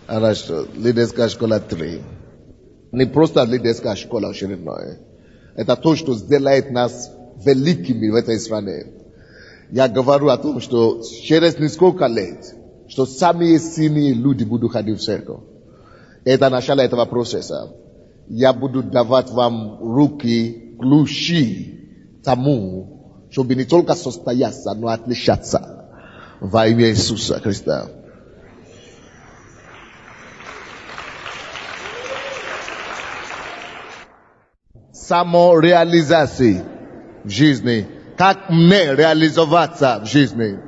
Она что, лидерская школа 3. Не просто лидерская школа очередная. Это то, что сделает нас великими в этой стране. Я говорю о том, что через несколько лет, что самые сильные люди будут ходить в церковь. Это начало этого процесса. Я буду давать вам руки, ключи тому, чтобы не только состояться, но отличаться во имя Иисуса Христа. Самореализации в жизни. Как мне реализоваться в жизни?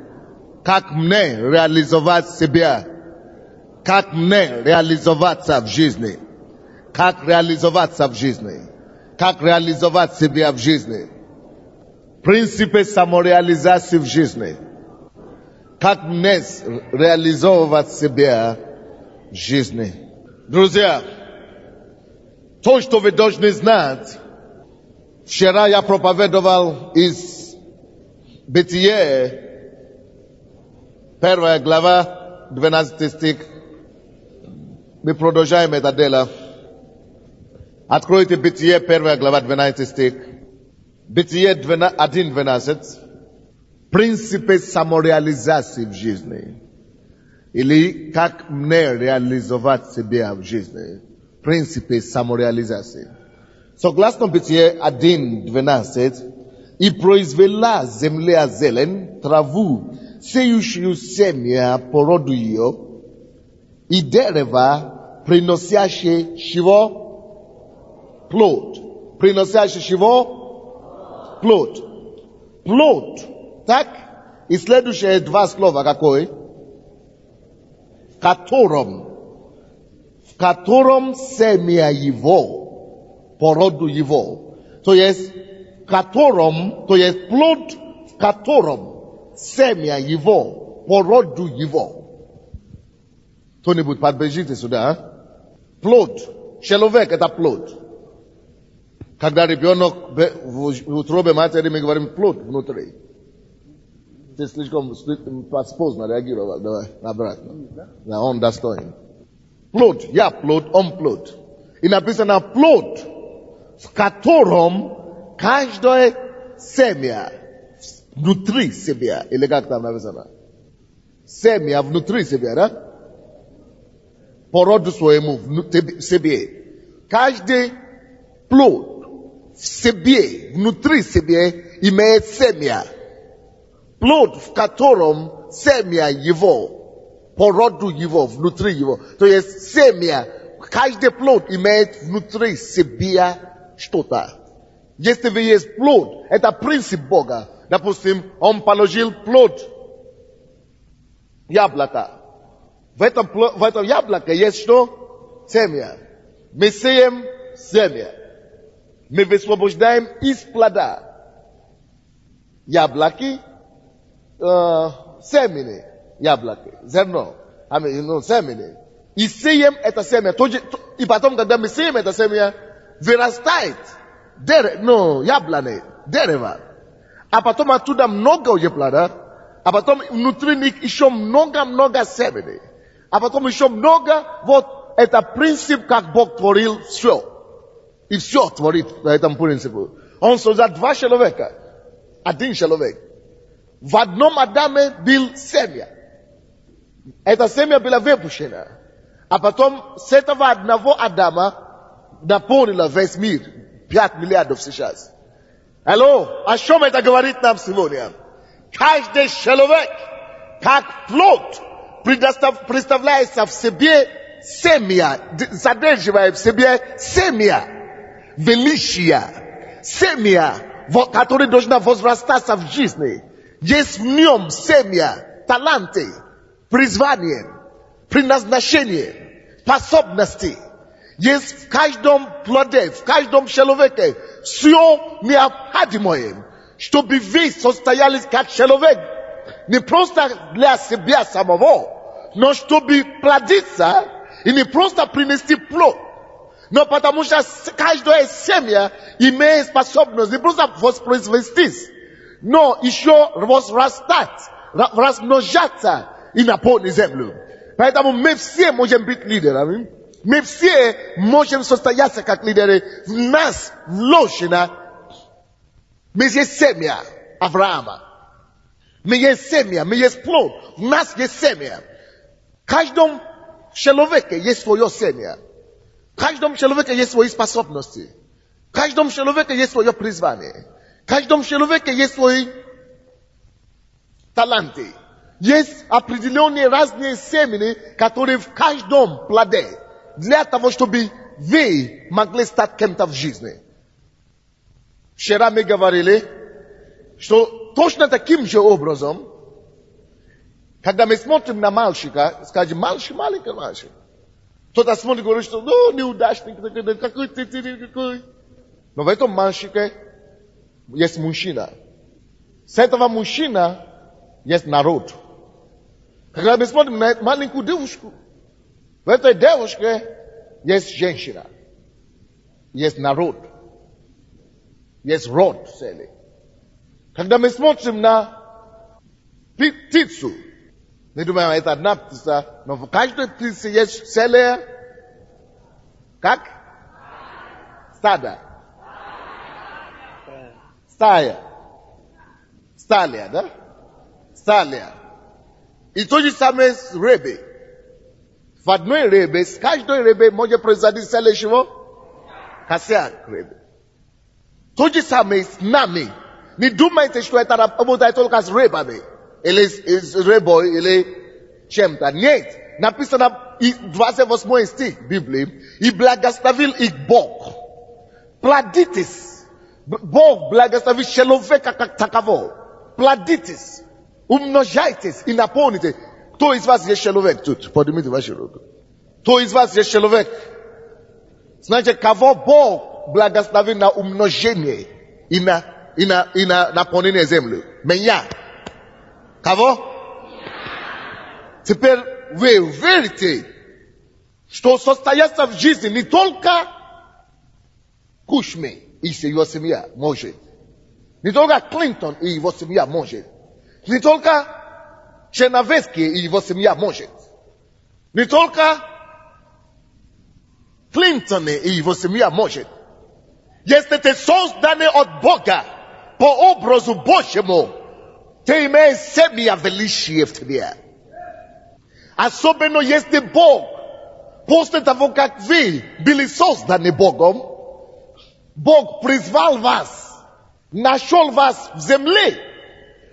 Как мне реализовать себя? Как мне реализоваться в жизни? Как реализоваться в жизни? Как реализовать себя в жизни? Принципы самореализации в жизни. Как мне реализовывать себя в жизни? Друзья, то, что вы должны знать, вчера я проповедовал из Бытие, 1 глава, 12 стих. Мы продолжаем это дело. Откройте Бытие, 1 глава, 12 стих. Бытие 1:12. Принципы самореализации в жизни. Или как мне реализовать себя в жизни. Принципы самореализации. Согласно Бытие 1:12, и произвела земля зелень, траву, сеющую семя по роду ее, и дерево, приносящее чего? Плод. Приносящее чего? Плод. Плод. Так? И следующие два слова какое? В котором семя его, по роду его. То есть, то есть плод, в котором семя его, по роду его. Кто-нибудь подбежите сюда, а? Плод. Человек это плод. Когда ребенок в утробе матери, мы говорим плод внутри. Ты слишком поздно реагировал, давай, обратно. Да, он достоин. Плод, я плод, он плод. И написано плод, в котором каждое семя внутри себя, или как там написано? Семя внутри себя, да? По роду своему себе. Каждый плод в себе, внутри себя имеет семя. Плод, в котором семя его, по роду его, внутри его. То есть семя, каждый плод имеет внутри себя что-то. Если вы есть плод, это принцип Бога. Допустим, он положил плод яблока. В этом яблоке есть что? Семя. Мы сеем семя. Мы высвобождаем из плода яблоки, семени яблоки, зерно, семени. И сеем это семя. И потом, когда мы сеем это семя, вырастает яблони, дерево. А потом оттуда много уже плода, а потом внутри них еще много семени. А потом еще много, вот это принцип, как Бог творил все. И все творит по этому принципу. Он создал два человека. Один человек. В одном Адаме был семя. Это семя было выпущено. А потом с этого одного Адама наполнило весь мир. 5 миллиардов сейчас. Алло, о чем это говорит нам сегодня? Каждый человек, как плод, представляется в себе семя, содерживает в себе семя, величия, семя, которое должно возрастаться в жизни. Есть в нем семя, таланты, призвание, предназначение, способности. Есть в каждом плоде, в каждом человеке все необходимое, чтобы вы состоялись как человек. Не просто для себя самого, но чтобы плодиться и не просто принести плод. Но потому что каждая семья имеет способность не просто воспроизвестись, но еще возрастать, размножаться и наполнить землю. Поэтому мы все можем быть лидерами. Мы все можем состояться как лидеры. В нас вложено. Мы есть семья Авраама. Мы есть семья, мы есть плод. В нас есть семья. В каждом человеке есть свое семья. В каждом человеке есть свои способности. В каждом человеке есть свое призвание. В каждом человеке есть свои таланты. Есть определенные разные семена, которые в каждом плоде. Для того, чтобы вы могли стать кем-то в жизни. Вчера мы говорили, что точно таким же образом, когда мы смотрим на мальчика, скажем, маленький мальчик. Кто-то смотрит и говорит, что ну, неудачник, какой ты, какой. Но в этом мальчике есть мужчина. С этого мужчина есть народ. Когда мы смотрим на маленькую девушку, в этой девушке есть женщина. Есть народ. Есть род целый. Когда мы смотрим на птицу, мы думаем, это одна птица, но в каждой птице есть целая, как? Стадо. Стая. Сталия, да? Сталия. И то же самое с рыбой. В одной рыбе, с каждой рыбой может произойти целое чего? Косяк рыбы. То же самое с нами. Не думайте, что это работает только с рыбами. Или с рыбой, или чем-то. Нет. Написано 28 стих Библии. И благословил их Бог. Плодитесь. Бог благословил человека как таково. Плодитесь. Умножайтесь и наполните. Кто из вас есть человек тут? Поднимите ваши руки. Кто из вас есть человек? Значит, кого Бог благословил на умножение и на наполнение земли? Меня. Кого? Теперь вы верите, что состояться в жизни не только Кушме и его семья может. Не только Клинтон и его семья может. Не только Черновецкий и его семья может. Не только Клинтон и его семья может. Если ты созданный от Бога по образу Божьему, ты имеешь семья величия в тебе. Особенно если Бог, после того, как вы были созданы Богом, Бог призвал вас, нашел вас в земле,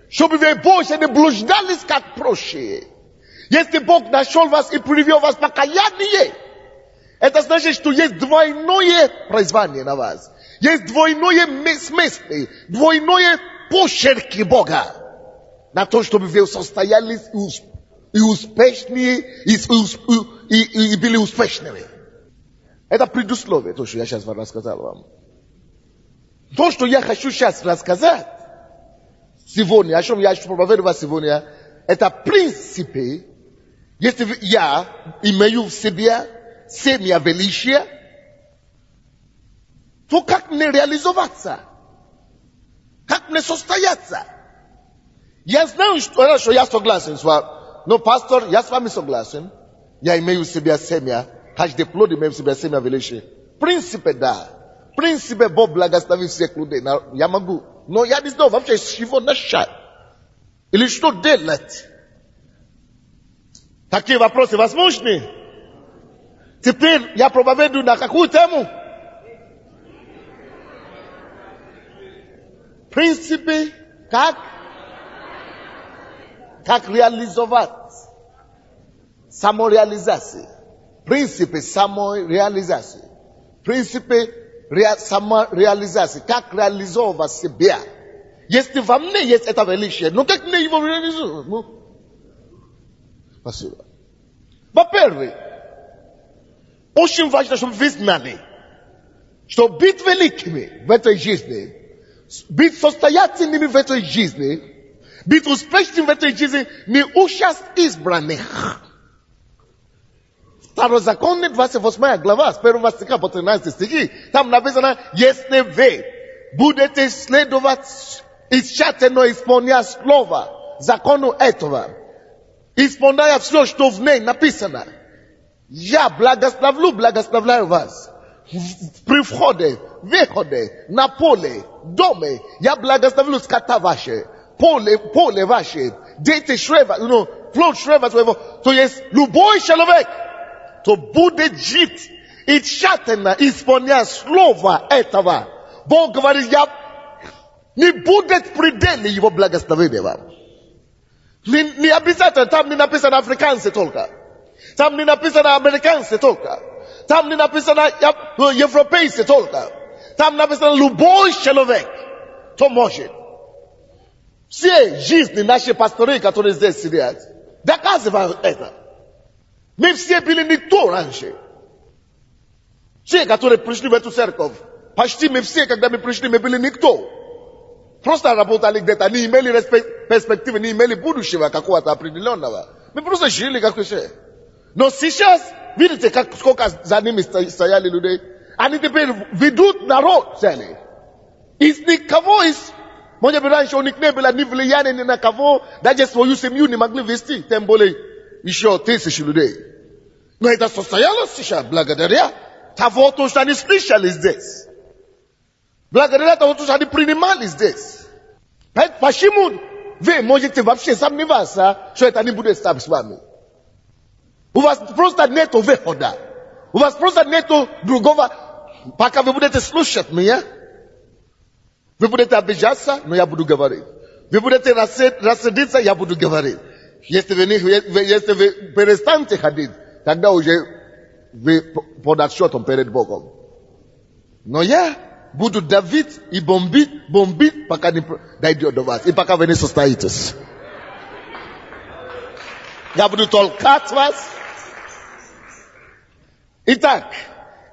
чтобы вы больше не блуждались как прочие. Если Бог нашел вас и привел вас в покаяние, это значит, что есть двойное призвание на вас. Есть двойное смысле, двойное почерки Бога на то, чтобы вы состоялись и успешнее, и были успешными. Это предусловие, то, что я сейчас рассказал вам. То, что я хочу сейчас рассказать сегодня, о чем я проповедовал сегодня, это принципы, если я имею в себе семя величия, то как мне реализоваться? Как мне состояться? Я знаю, что я согласен с вами. Но, пастор, я с вами согласен. Я имею в себе семя. Каждый плод имеет в себе семя величия. В принципе, да. В принципе, Бог благословит всех людей. Я могу. Но я не знаю вообще, с чего начать. Или что делать. Такие вопросы возможны? Теперь я проповедую на какую тему? В принципе, как реализовать самореализации. Принципы самореализации. Принципы самореализации. Как реализовать себя. Если во мне есть это величие, ну как мне его реализовать? Ну, спасибо. Во-первых, очень важно, чтобы вы знали, что быть великими в этой жизни, быть состоятельными в этой жизни, быть успешным в этой жизни не участь избранных. Второзаконие, 28 глава, с 1 стиха по 13 стихи, там написано, если вы будете следовать и тщательно исполнять слово закону этого, Исполняя все, что в ней написано. Я благословляю вас. При входе, выходе, на поле, доме. Я благословлю скота ваше, поле ваше, дети шрева, плод шрева своего. То есть любой человек, то будет жить и тщательно исполнять слово этого. Бог говорит, не будет предела его благословения вам. Не обязательно, там не написано африканцы только. Там не написано американцы только. Там не написано европейцы только. Там написано любой человек, кто может. Все жизни наши пасторы, которые здесь сидят, доказывают это. Мы все были никто раньше. Все, которые пришли в эту церковь, почти мы все, когда мы пришли, мы были никто. Просто работали где-то, не имели перспективы, не имели будущего какого-то определенного. Мы просто жили как все. Но сейчас, видите, сколько за ними стояли людей? Они теперь ведут народ целый. Из никого, может быть, раньше у них не было ни влияния ни на кого, даже свою семью не могли вести, тем более еще 1000 людей. Но это состоялось сейчас благодаря того, что они слышали здесь. Благодаря того, что они принимали здесь. Почему вы можете вообще сомневаться, что это не будет с вами? У вас просто нету выхода. У вас просто нету другого. Пока вы будете слушать меня, вы будете обижаться, но я буду говорить. Вы будете рассердиться, я буду говорить. Если вы перестанете ходить, тогда уже вы под отсчетом перед Богом. Но я буду давить и бомбить, пока не дойдет до вас. И пока вы не состоитесь. Я буду толкать вас. Итак,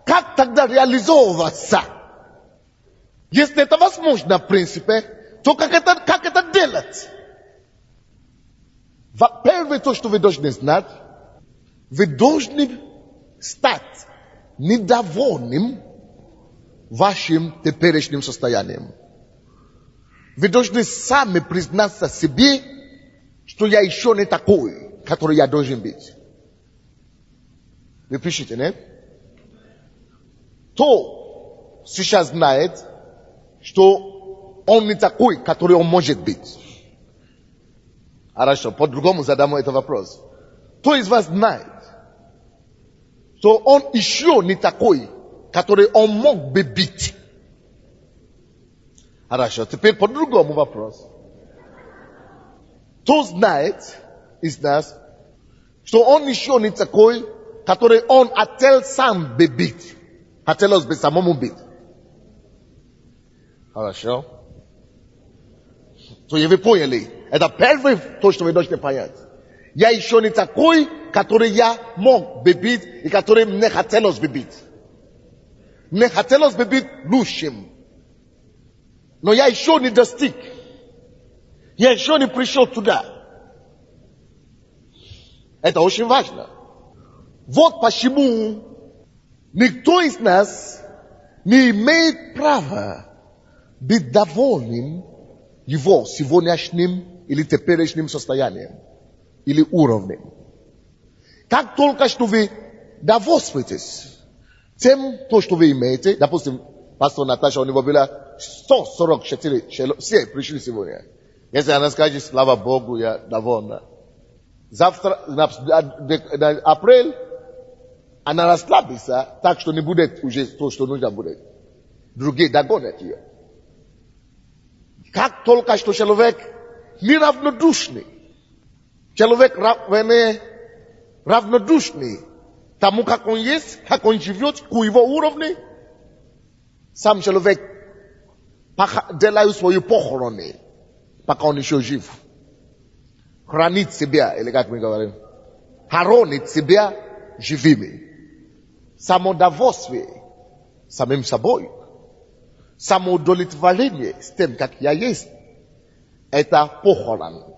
как тогда реализовываться? Если это возможно, в принципе, то как это делать? Первое, то, что вы должны знать, вы должны стать недовольным вашим теперешним состоянием. Вы должны сами признаться себе, что я еще не такой, который я должен быть. Вы пишите, нет? Кто сейчас знает, что он не такой, который он может быть? Хорошо, по-другому задам этот вопрос. Кто из вас знает, что он еще не такой, который он мог бы быть? Хорошо, теперь по-другому вопрос. Кто знает из нас, что он еще не такой, который он хотел сам бы быть? Хотелось бы самому быть. Хорошо. То вы поняли. Это первое, то, что вы должны понять. Я еще не такой, который я мог бы быть и который мне хотелось бы быть. Мне хотелось бы быть лучшим. Но я еще не достиг. Я еще не пришел туда. Это очень важно. Вот почему никто из нас не имеет права быть довольным его сегодняшним или теперешним состоянием или уровнем. Как только что вы довольствуетесь тем, то, что вы имеете, допустим, пастор Наташа, у него было 144 все пришли сегодня. Если она скажет, слава Богу, я довольна. Завтра, на апрель, она расслабится, так что не будет уже то, что нужно будет. Другие догонят ее. Как только что человек неравнодушный, человек равнодушный тому, как он есть, как он живет, к его уровню, сам человек делает свои похороны, пока он еще жив. Хранит себя, или как мы говорим, хоронит себя живыми. Самодовольствие самим собой, самоудовлетворение с тем, как я есть, это похорон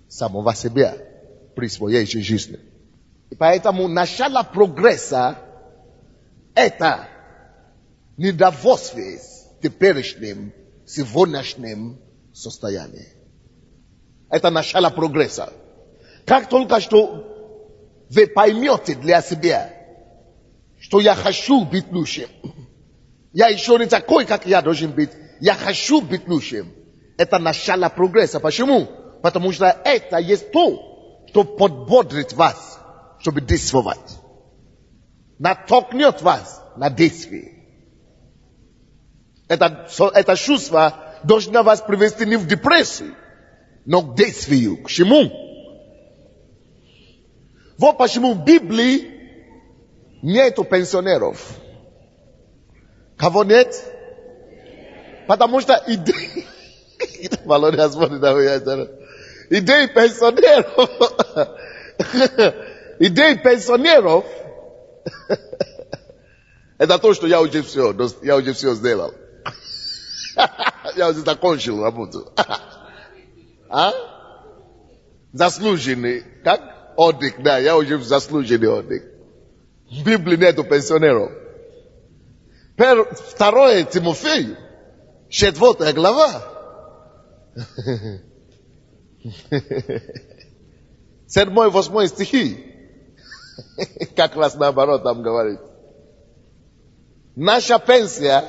самого себя при своей жизни. И поэтому начало прогресса – это недовольствие с теперешним, сегодняшним состоянием. Это начало прогресса. Как только что вы поймете для себя, что я хочу быть лучшим, я еще не такой, как я должен быть, я хочу быть лучшим, это начало прогресса. Почему? Потому что это есть то, что подбодрит вас, чтобы действовать. Натолкнет вас на действие. Это чувство должно вас привести не в депрессию, но к действию. К чему? Вот почему в Библии нету пенсионеров. Кого нет? Потому что идеи пенсионеров это то, что я уже все сделал. Я уже закончил работу. Заслуженный. Как? Отдых, да, я уже заслуженный отдых. В Библии нету пенсионеров. 2 Тимофею, 4 глава. 7-8 стихи. Как раз наоборот там говорит. Наша пенсия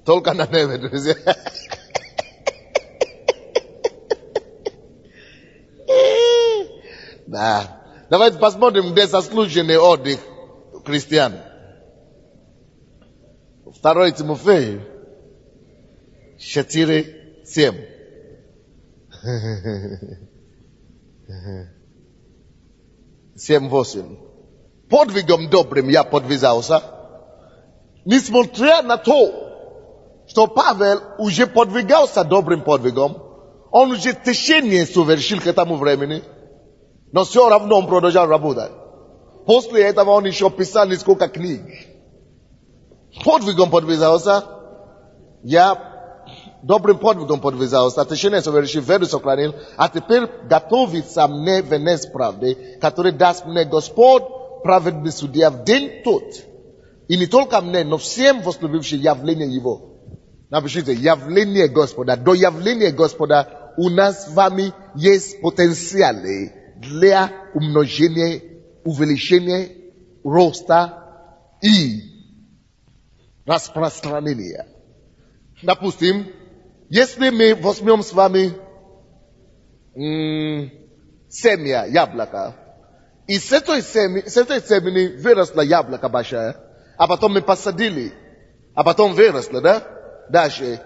только на небе, друзья. Да. Давайте посмотрим, где заслуженный отдых христиан. 2 Тимофею 4:7. Семь, 8. Подвигом добрым я подвязался, несмотря на то, что Павел уже подвигался добрым подвигом, он уже течение совершил к этому времени, но все равно он продолжал работать. После этого он еще писал несколько книг. Подвигом подвязался, я добрым подвигом подвязался, течение совершил, веру сохранил, а теперь готовится мне венец правды, который даст мне Господь, праведный судья, в день тот. И не только мне, но всем возлюбившим явление Его. Напишите, явление Господа. До явления Господа у нас с вами есть потенциалы для умножения, увеличения, роста и распространения. Допустим, если мы возьмем с вами семя яблока, и с этой семени выросло яблоко большое, а потом мы посадили, а потом выросло, да? Дальше.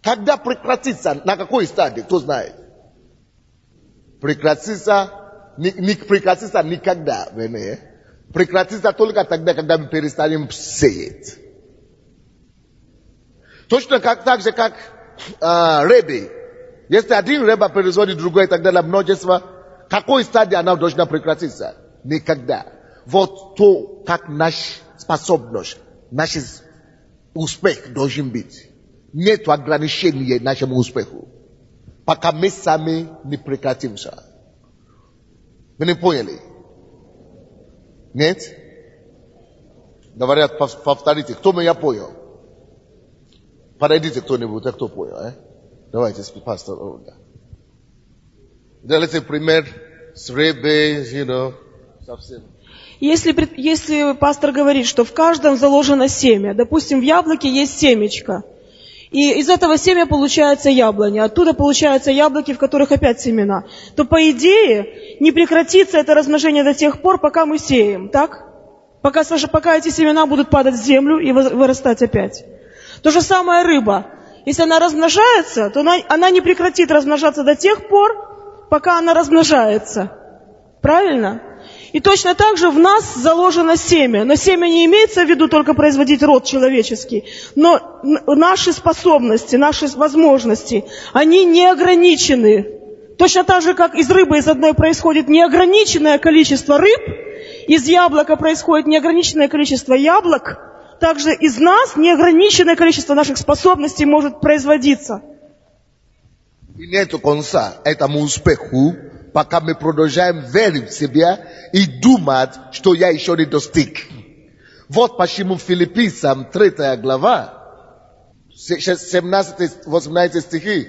Когда прекратится, на какой стадии, кто знает? Прекратится, не прекратится никогда, прекратится только тогда, когда мы перестанем сеять. Точно так же, как рыбы. Если один рыба производит другое и так далее, множество, какой стадии она должна прекратиться? Никогда. Вот то, как наша способность, наш успех должен быть. Нет ограничения нашему успеху, пока мы сами не прекратимся. Вы не поняли? Нет? Говорят, повторите, кто меня понял? Подойдите кто-нибудь, кто понял, Давайте, пастор Ольга. Делайте пример с рыбой, совсем. Если пастор говорит, что в каждом заложено семя, допустим, в яблоке есть семечко, и из этого семя получается яблоня, оттуда получаются яблоки, в которых опять семена, то по идее не прекратится это размножение до тех пор, пока мы сеем, так? Пока эти семена будут падать в землю и вырастать опять. То же самое рыба. Если она размножается, то она не прекратит размножаться до тех пор, пока она размножается. Правильно? И точно так же в нас заложено семя. Но семя не имеется в виду только производить род человеческий. Но наши способности, наши возможности, они не ограничены. Точно так же, как из рыбы из одной происходит неограниченное количество рыб, из яблока происходит неограниченное количество яблок, также из нас неограниченное количество наших способностей может производиться. И нет конца этому успеху, пока мы продолжаем верить в себя и думать, что я еще не достиг. Вот почему Филиппийцам 3 глава, 17-18 стихи,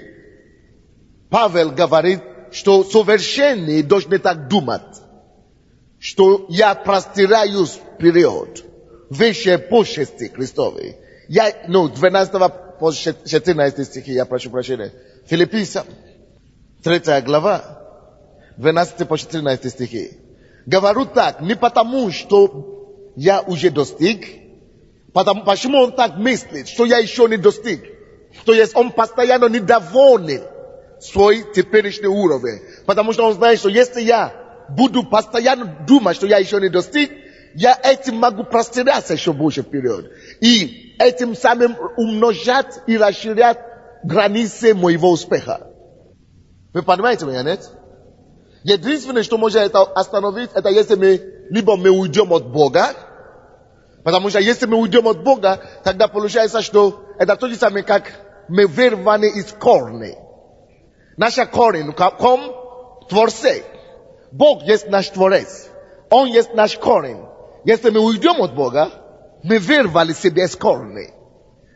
Павел говорит что совершенный должен так думать, что я простираюсь вперед, выше почести Христовой. 12 по 14 стихи, я прошу прощения. Филиппийцам, 3 глава, 12 по 14 стихи. Говорю так, не потому, что я уже достиг, почему он так мыслит, что я еще не достиг. То есть он постоянно недоволен свой теперешний уровень. Потому что он знает, что если я буду постоянно думать, что я еще не достиг, я этим могу простираться еще больше вперед. И этим самым умножать и расширять границы моего успеха. Вы понимаете меня, нет? Единственное, что может это остановить, это если либо мы уйдем от Бога, потому что если мы уйдем от Бога, тогда получается, что это то же самое, как мы вырваны из корня. Наша корень, ком Творце. Бог есть наш Творец. Он есть наш корень. Если мы уйдем от Бога, мы вырвали себя из корня.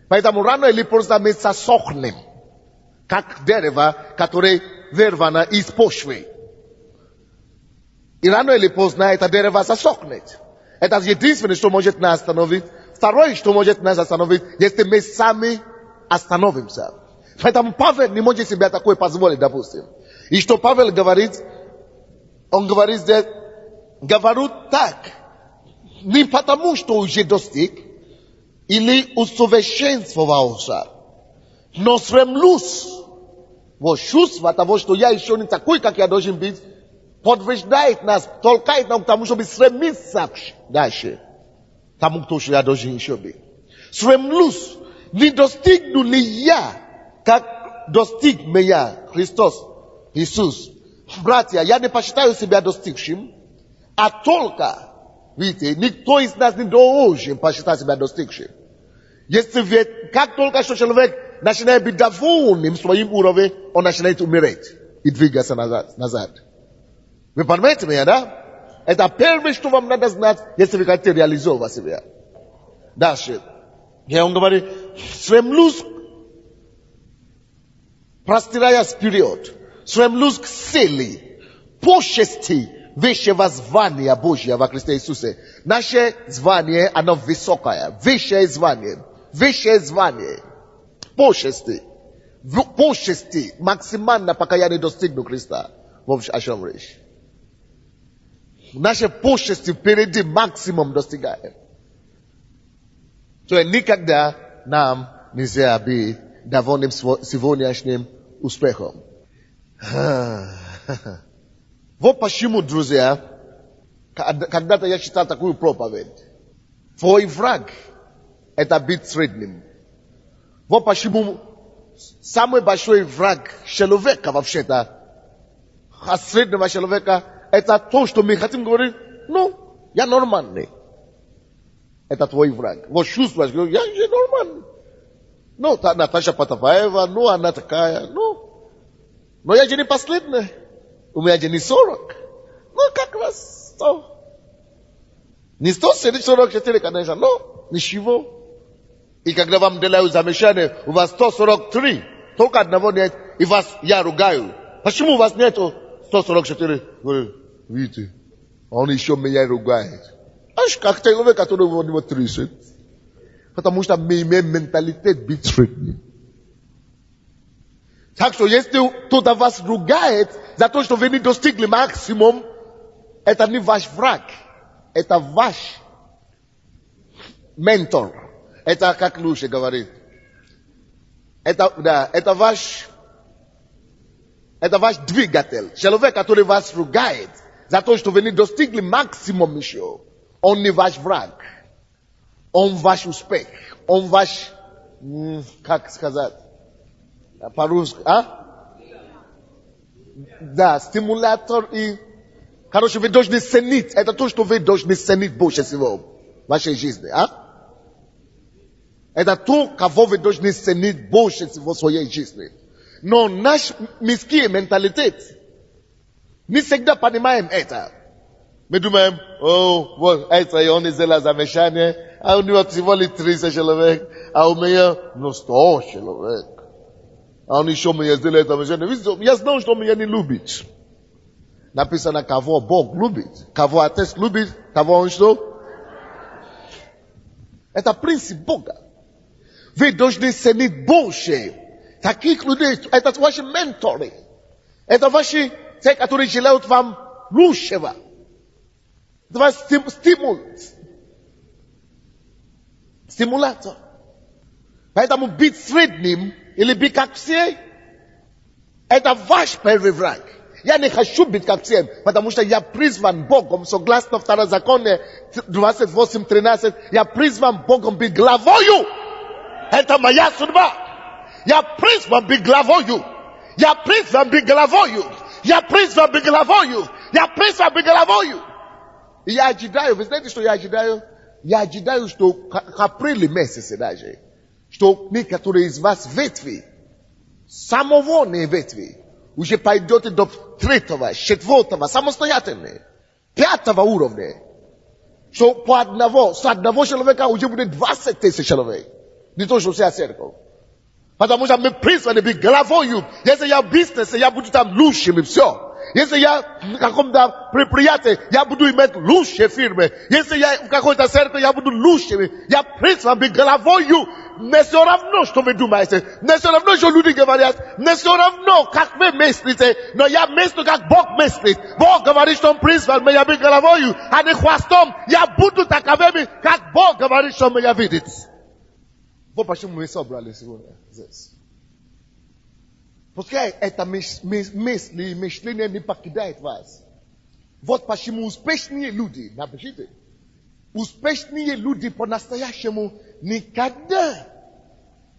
Поэтому рано или поздно мы засохнем, как дерево, которое вырвано из почвы. И рано или поздно это дерево засохнет. Это единственное, что может нас остановить. Второе, что может нас остановить, если мы сами остановимся. Поэтому Павел не может себе такое позволить, допустим. И что Павел говорит, он говорит здесь, говорю так, не потому, что уже достиг, или усовершенствовался, но стремлюсь, вот чувство того, что я еще не такой, как я должен быть, подвиждает нас, толкает нам к тому, чтобы стремиться дальше, тому, кто я должен еще быть. Стремлюсь, не достигну ли я, как достиг меня Христос, Иисус. Братья, я не посчитаю себя достигшим, а только, видите, никто из нас не должен посчитать себя достигшим. Если как только что человек начинает быть довольным своим уровнем, он начинает умереть и двигаться назад. Вы понимаете меня, да? Это первое, что вам надо знать, если вы хотите реализовать себя. Дальше. Он говорит, стремлюсь, простираясь вперед, стремлюсь к силе, почести высшего звания Божьего во Христе Иисусе. Наше звание, оно высокое, высшее звание, почести. Почести максимально, пока я не достигну Христа. Вот о чем речь. Наши почести впереди максимум достигаем. То есть никогда нам нельзя быть довольным сегодняшним успехом. Вот почему, друзья, когда-то я читал такую проповедь. Твой враг – это быть средним. Вот почему самый большой враг человека вообще-то, а среднего человека, это то, что мы хотим говорить, я нормальный. Это твой враг. Вот чувствуешь, я же нормальный. Наташа Потапаева, она такая, но я же не последняя. У меня же не 40. Как раз 100. Не 144, конечно, но ничего. И когда вам делают замечание, у вас 143, только одного нет, и я ругаю. Почему у вас нету 144? Говорю, видите, он еще меня ругает. Аж как человек, который у него 30. Потому что мы имеем менталитет быть средним. Так что если кто-то вас ругает за то, что вы не достигли максимум, это не ваш враг. Это ваш ментор. Это как Луша говорит. Это ваш двигатель. Человек, который вас ругает за то, что вы не достигли максимум еще, он не ваш враг. Он ваш успех. Он ваш, как сказать, по-русски, Да, стимулятор и... Короче, вы должны ценить. Это то, что вы должны ценить больше всего в вашей жизни, Это то, кого вы должны ценить больше всего в своей жизни. Но наш мирский менталитет, не всегда понимаем это. Мы думаем, вот это и он сделал замечание, а у него всего лишь 30 человек, а у меня 100 человек. A oni що ми їздили, там вже не візьом. Я знав, що мене не любить. Написано, кого Бог любит, кого Отец любит, кого Он что? Это принцип Бога. Вы должны ценить больше таких людей. Это ваши менторы. Это ваши, те, которые желают вам лучшего. Это ваш стимулятор. Поэтому быть средним или быть как все, это ваш первый враг. Я не хочу быть как все, потому что я призван Богом, согласно Второзаконие 28:13, я призван Богом быть главою. Это моя судьба. Я призван быть главою. Я призван быть главою. Я призван быть главою. Я призван быть главою. И я ожидаю, вы знаете, что я ожидаю? Я ожидаю, что к апреле месяце даже, что некоторые из вас ветви, самого не ветви, уже пойдете до 3-го, 4-го, самостоятельные, 5-го уровня. Что с одного человека уже будет 20 тысяч человек. Не то, что вся церковь. Потому что мы призваны быть главою. Если я в бизнесе, я буду там лучшим и все. Если я в каком-то предприятии, я буду иметь лучшие фирмы. Если я в какой-то церкви, я буду лучшим. Я призван быть главою. Не все равно, что вы думаете. Не все равно, что люди говорят. Не все равно, как вы мыслите. Но я мыслю, как Бог мыслит. Бог говорит, что Он призван меня быть головою, а не хвостом. Я буду таковыми, как Бог говорит, что меня видит. Вот почему мы собрались сегодня здесь. Пускай это мышление не покидает вас. Вот почему успешные люди, напишите, успешные люди по-настоящему никогда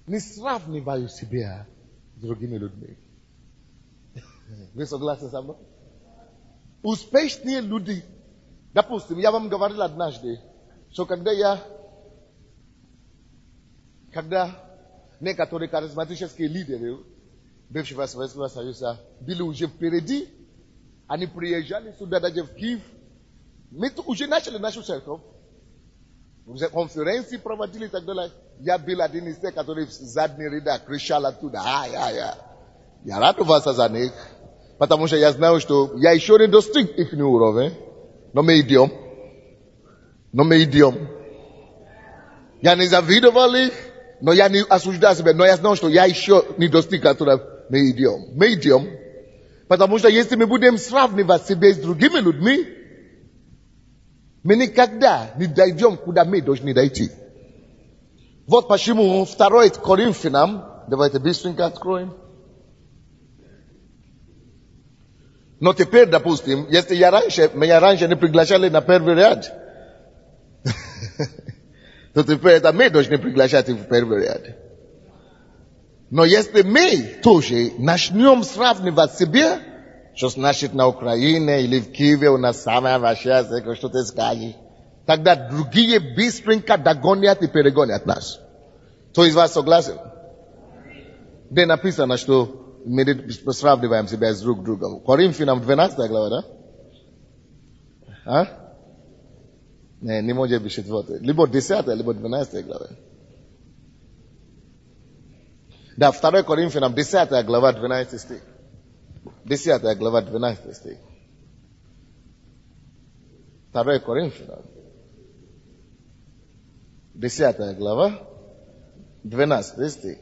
не сравнивают себя с другими людьми. Вы согласны со мной? Успешные люди, допустим, я вам говорил однажды, что когда некоторые харизматические лидеры бывшего Советского Союза были уже впереди, они приезжали сюда даже в Киев, мы уже начали нашу церковь, уже конференции проводили и так далее. Я был один из тех, который в задний ряд кричал оттуда, я радовался за них, потому что я знал, что я еще не достиг их уровня, но мы идем. Я не завидовал их, но я не осуждал себя, но я знал, что я еще не достиг, которого мы идем. Потому что если мы будем сравнивать себя с другими людьми, мы никогда не дойдем, куда мы должны дойти. Вот почему 2 Коринфянам, давайте быстренько откроем. Но теперь, допустим, если меня раньше не приглашали на первый ряд, то теперь это мы должны приглашать их в первый ряд. Но если мы тоже начнем сравнивать себя, что значит на Украине или в Киеве у нас самая большая церковь, что ты скажешь, тогда другие быстренько догонят и перегонят нас. Кто из вас согласен? Где написано, что мы сравниваем себя с друг другом? Коринфянам 12 глава, да? Не может быть 4. Либо 10, либо 12 глава. Да, 2 Коринфянам 10 глава 12 стих. 10 глава 12 стих. 2 Коринфянам 10 глава 12 стих.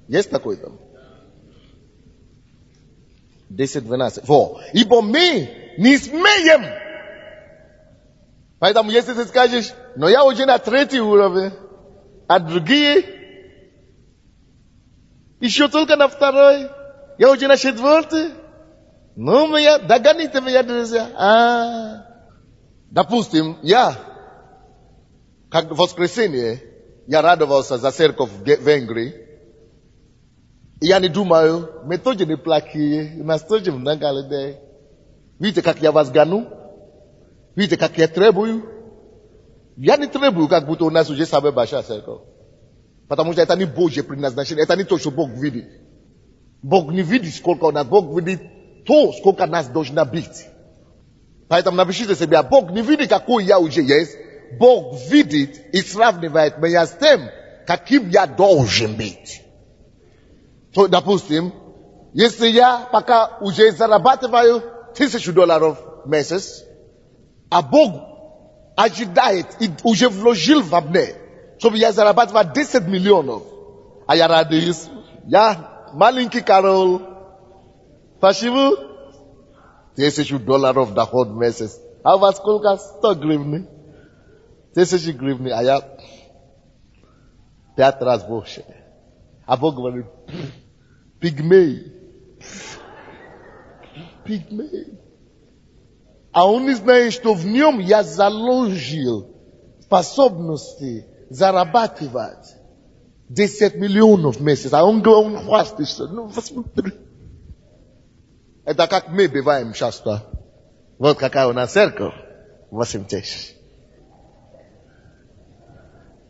Есть такой там? 10-12. Ибо мы не смеем. Поэтому если ты скажешь, но я уже на 3 уровне, а другие еще только на 2, я уже на 4, ну, догоните меня, друзья. Допустим, я, как в воскресенье, я радовался за церковь в Венгрии. И я не думаю, мы тоже не плохие, у нас тоже много людей. Видите, как я вас гону? Видите, как я требую? Я не требую, как будто у нас уже самая большая церковь. Потому что это не Божье предназначение, это не то, что Бог видит. Бог не видит, сколько у нас, Бог видит то, сколько нас должно быть. Поэтому напишите себе, Бог не видит, какой я уже есть. Бог видит и сравнивает меня с тем, каким я должен быть. То, допустим, если я пока уже зарабатываю $1000 в месяц, а Бог ожидает и уже вложил во мне, чтобы я зарабатывал 10 миллионов, а я радуюсь, я маленький Карол, почему? $1000 доход в месяц. А у вас сколько? 100 гривен. 1000 гривен, а я 5 раз больше. А Бог говорит, пигмей. Пигмей. А он не знает, что в нем я заложил способности зарабатывать 10 миллионов в месяц. А он хвастается. Ну, посмотри. Это как мы бываем часто. Вот какая у нас церковь. 8 тысяч.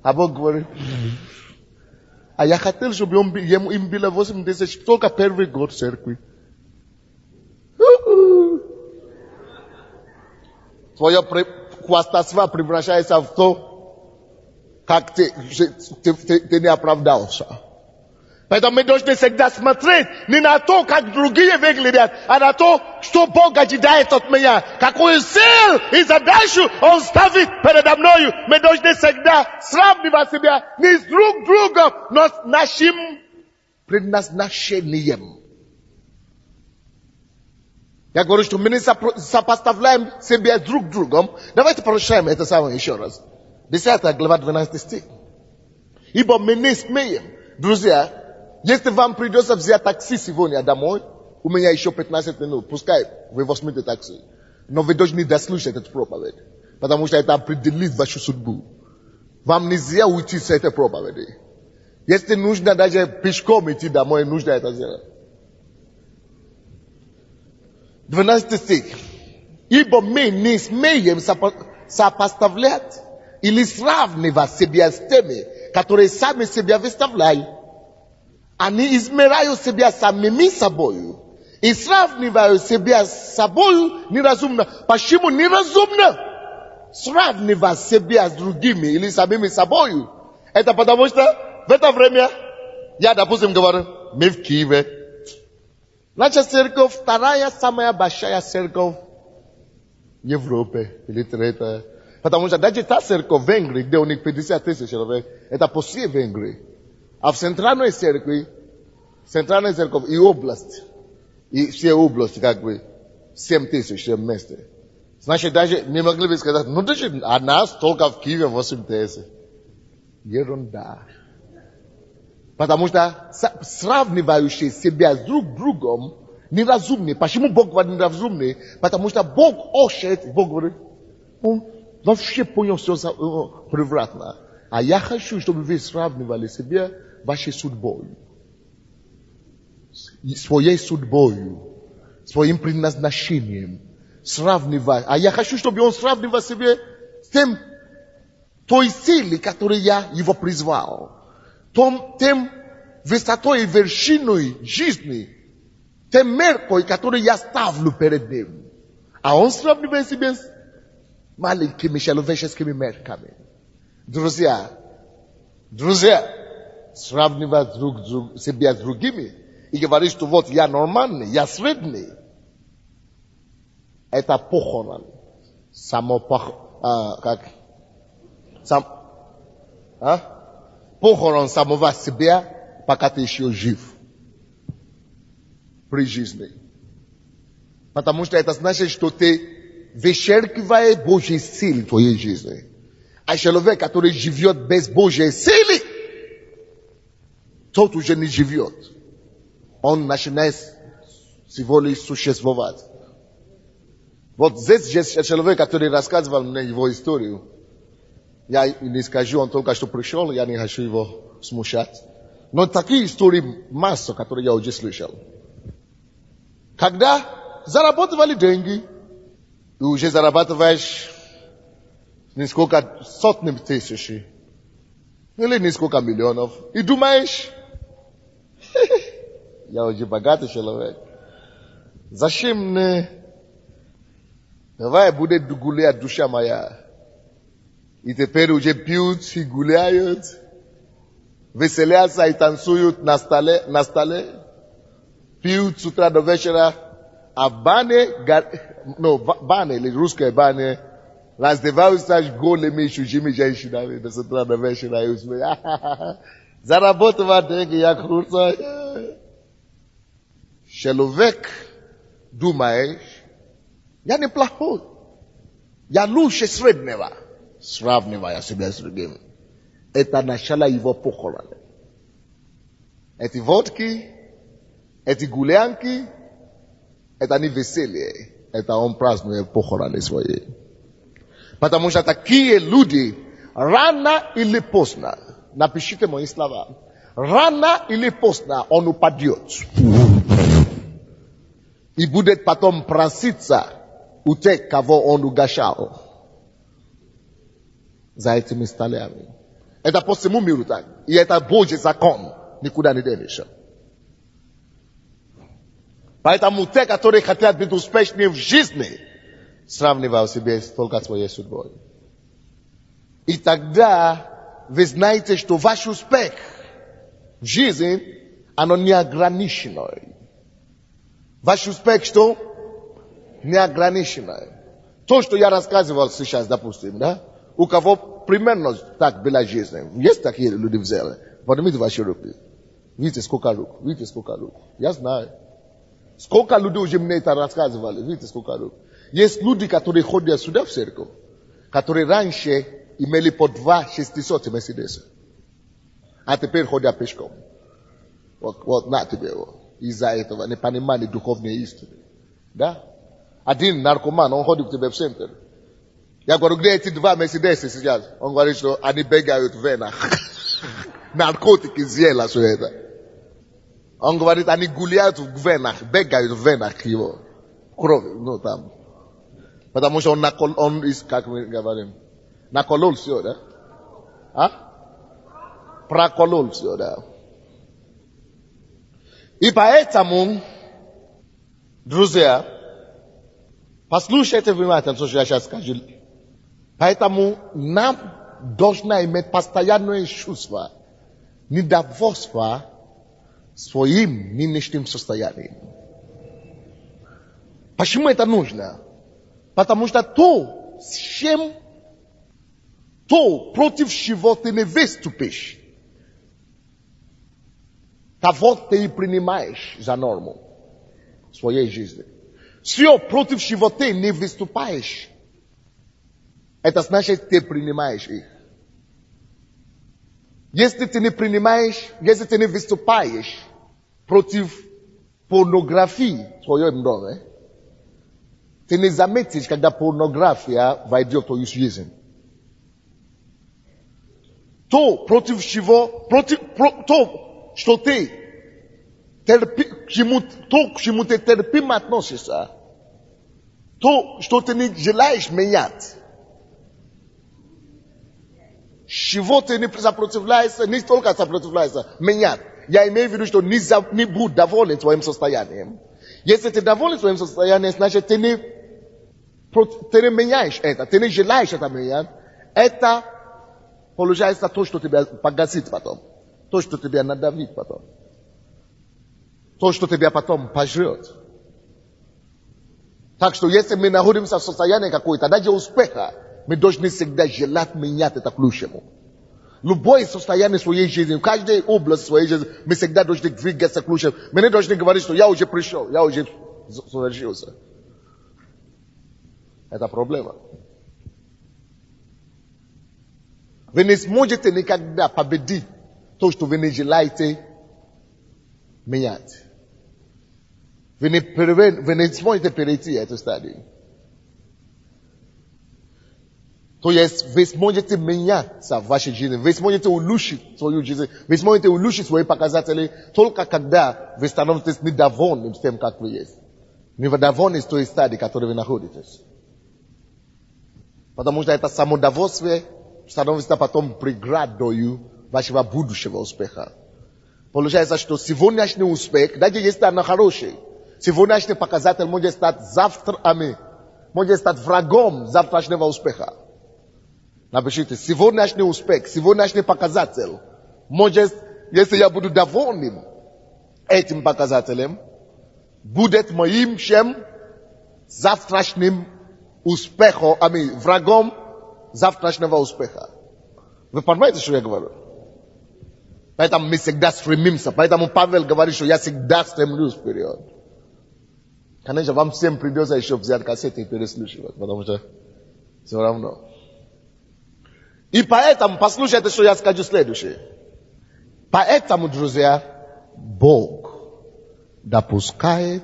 А Бог говорит, а я хотел, чтобы им было 8 тысяч только первый год церкви. Твое хвастовство превращается в то, как ты не оправдался. Поэтому мы должны всегда смотреть не на то, как другие выглядят, а на то, что Бог ожидает от меня. Какую цель и задачу Он ставит передо мною. Мы должны всегда сравнивать себя не с друг другом, но с нашим предназначением. Я говорю, что мы не сопоставляем себя друг другом. Давайте прочитаем это самое еще раз. 10 глава 12 стих. Ибо мы не смеем. Друзья, если вам придется взять такси сегодня домой, у меня еще 15 минут, пускай вы возьмете такси. Но вы должны дослушать эту проповедь, потому что это определит вашу судьбу. Вам нельзя уйти с этой проповеди. Если нужно даже пешком идти домой, нужно это сделать. 12 стих. Ибо мы не смеем сопоставлять или сравнивать себя с теми, которые сами себя выставляют. Они измеряют себя самими собою и сравнивают себя с собою неразумно. Почему неразумно сравнивать себя с другими или самими собою? Это потому что в это время, я, допустим, говорю, мы в Киеве. Наша церковь вторая самая большая церковь в Европе или третья. Потому что даже та церковь в Венгрии, где у них 50 тысяч человек, это после Венгрии. А в центральной церкви и область, и все области как бы 7 тысяч все вместе. Значит, даже не могли бы сказать, ну даже а нас только в Киеве 8 тысяч. Ерунда. Потому что сравнивающие себя с друг другом неразумны. Почему Бог говорит неразумны? Потому что Бог хочет, Бог говорит, он вообще понял все превратно. А я хочу, чтобы вы сравнивали себя вашей судьбой. Своей судьбой. Своим предназначением. Сравнивать. А я хочу, чтобы он сравнивал себя с тем, той силой, которой я его призвал. Тем высотой и вершиной жизни. Тем меркой, которую я ставлю перед ним. А он сравнивает себя с маленькими человеческими мерками. Друзья, сравнивать себя с другими и говорить, что вот я нормальный, я средний. Это похорон. Похорон самого себя, пока ты еще жив. При жизни. Потому что это значит, что ты вычеркиваешь Божьи силы в твоей жизни. А человек, который живет без Божьей силы, тот уже не живет. Он начинает всего лишь существовать. Вот здесь есть человек, который рассказывал мне его историю. Я не скажу, он только что пришел, я не хочу его смущать. Но такие истории масса, которые я уже слышал. Когда зарабатывали деньги, ты уже зарабатываешь несколько сотен тысяч или несколько миллионов. И думаешь, я уже богатый человек. Зачем мне? Давай будет гулять душа моя. И теперь уже пьют и гуляют. Веселятся и танцуют на столе, пьют с утра до вечера, а в бане, бане или русская баня, раздеваются голыми чужими женщинами до утра до вечера и усмеют. Заработала деньги, я круто. Человек, думаешь, я неплохой. Я лучше среднего. Сравнивая себя с другими. Это начало его похороны. Эти водки, эти гулянки, это не веселье. Это он празднует похороны свои. Потому что такие люди рано или поздно, напишите мои слова, рано или поздно он упадет. И будет потом проситься у тех, кого он угощал. За этими столями. Это по всему миру так. И это Божий закон. Никуда не денешься. Поэтому те, которые хотят быть успешными в жизни, сравнивают себя только с своей судьбой. И тогда вы знаете, что ваш успех в жизни, оно неограниченное. Ваш успех что? Неограниченное. То, что я рассказывал сейчас, допустим, да? У кого примерно так была жизнь. Есть такие люди в зале. Поднимите ваши руки. Видите, сколько рук. Видите, сколько рук. Я знаю. Сколько людей уже мне это рассказывали. Видите, сколько рук. Есть люди, которые ходят сюда в церковь, которые раньше имели по 2-600 Мерседеса. А теперь ходят пешком. Вот на тебе. Из-за этого не понимали духовные истины. Да? Один наркоман, он ходит к тебе в центр. Я говорю, где эти 2 Мерседеса сейчас? Он говорит, что они бегают в венах. Наркотики съела все это. Он говорит, они гуляют в венах, бегают в венах его. Кровь, ну там. Потому что он как мы говорим, наколол все, да? А? Проколол все, да. И поэтому, друзья, послушайте внимательно, что я сейчас скажу. Поэтому нам должно иметь постоянное чувство недовольства своим нынешним состоянием. Почему это нужно? Потому что то, против чего ты не выступишь, того ты и принимаешь за норму в своей жизни. Все, против чего ты не выступаешь, это значит, ты принимаешь их. Если ты не принимаешь, если ты не выступаешь против порнографии в твоем доме, ты не заметишь, когда порнография войдет в твою жизнь. То, против чего, то, что ты к чему ты терпимо относишься, то, что ты не желаешь менять, чего ты не сопротивляешься, не только сопротивляешься, менять. Я имею в виду, что не будь доволен твоим состоянием. Если ты доволен твоим состоянием, значит, ты не меняешь это, ты не желаешь это менять. Это получается то, что тебя погасит потом. То, что тебя надавит потом. То, что тебя потом пожрет. Так что если мы находимся в состоянии какой-то, даже успеха, мы должны всегда желать менять это к лучшему. Любое состояние своей жизни, в каждой области своей жизни, мы всегда должны двигаться к лучшему. Мы не должны говорить, что я уже пришел, я уже совершился. Это проблема. Вы не сможете никогда победить то, что вы не желаете менять. Вы не сможете перейти эту стадию. То есть вы сможете меняться в вашей жизни, вы сможете улучшить свою жизнь, вы сможете улучшить свои показатели только когда вы становитесь недовольны тем, как вы есть. Недовольны с той стадии, в которой вы находитесь. Потому что это самодовольствие становится потом преградой вашего будущего успеха. Получается, что сегодняшний успех, даже если он хороший, сегодняшний показатель может стать может стать врагом завтрашнего успеха. Напишите, сегодняшний успех, сегодняшний показатель может если я буду довольным этим показателем, будет моим чем завтрашним успехом, врагом завтрашнего успеха. Вы понимаете, что я говорю? Поэтому мы всегда стремимся. Поэтому Павел говорит, что я всегда стремлюсь вперед. Конечно, вам всем придется еще взять кассеты и переслушивать, потому что все равно. И поэтому, послушайте, что я скажу следующее. Поэтому, друзья, Бог допускает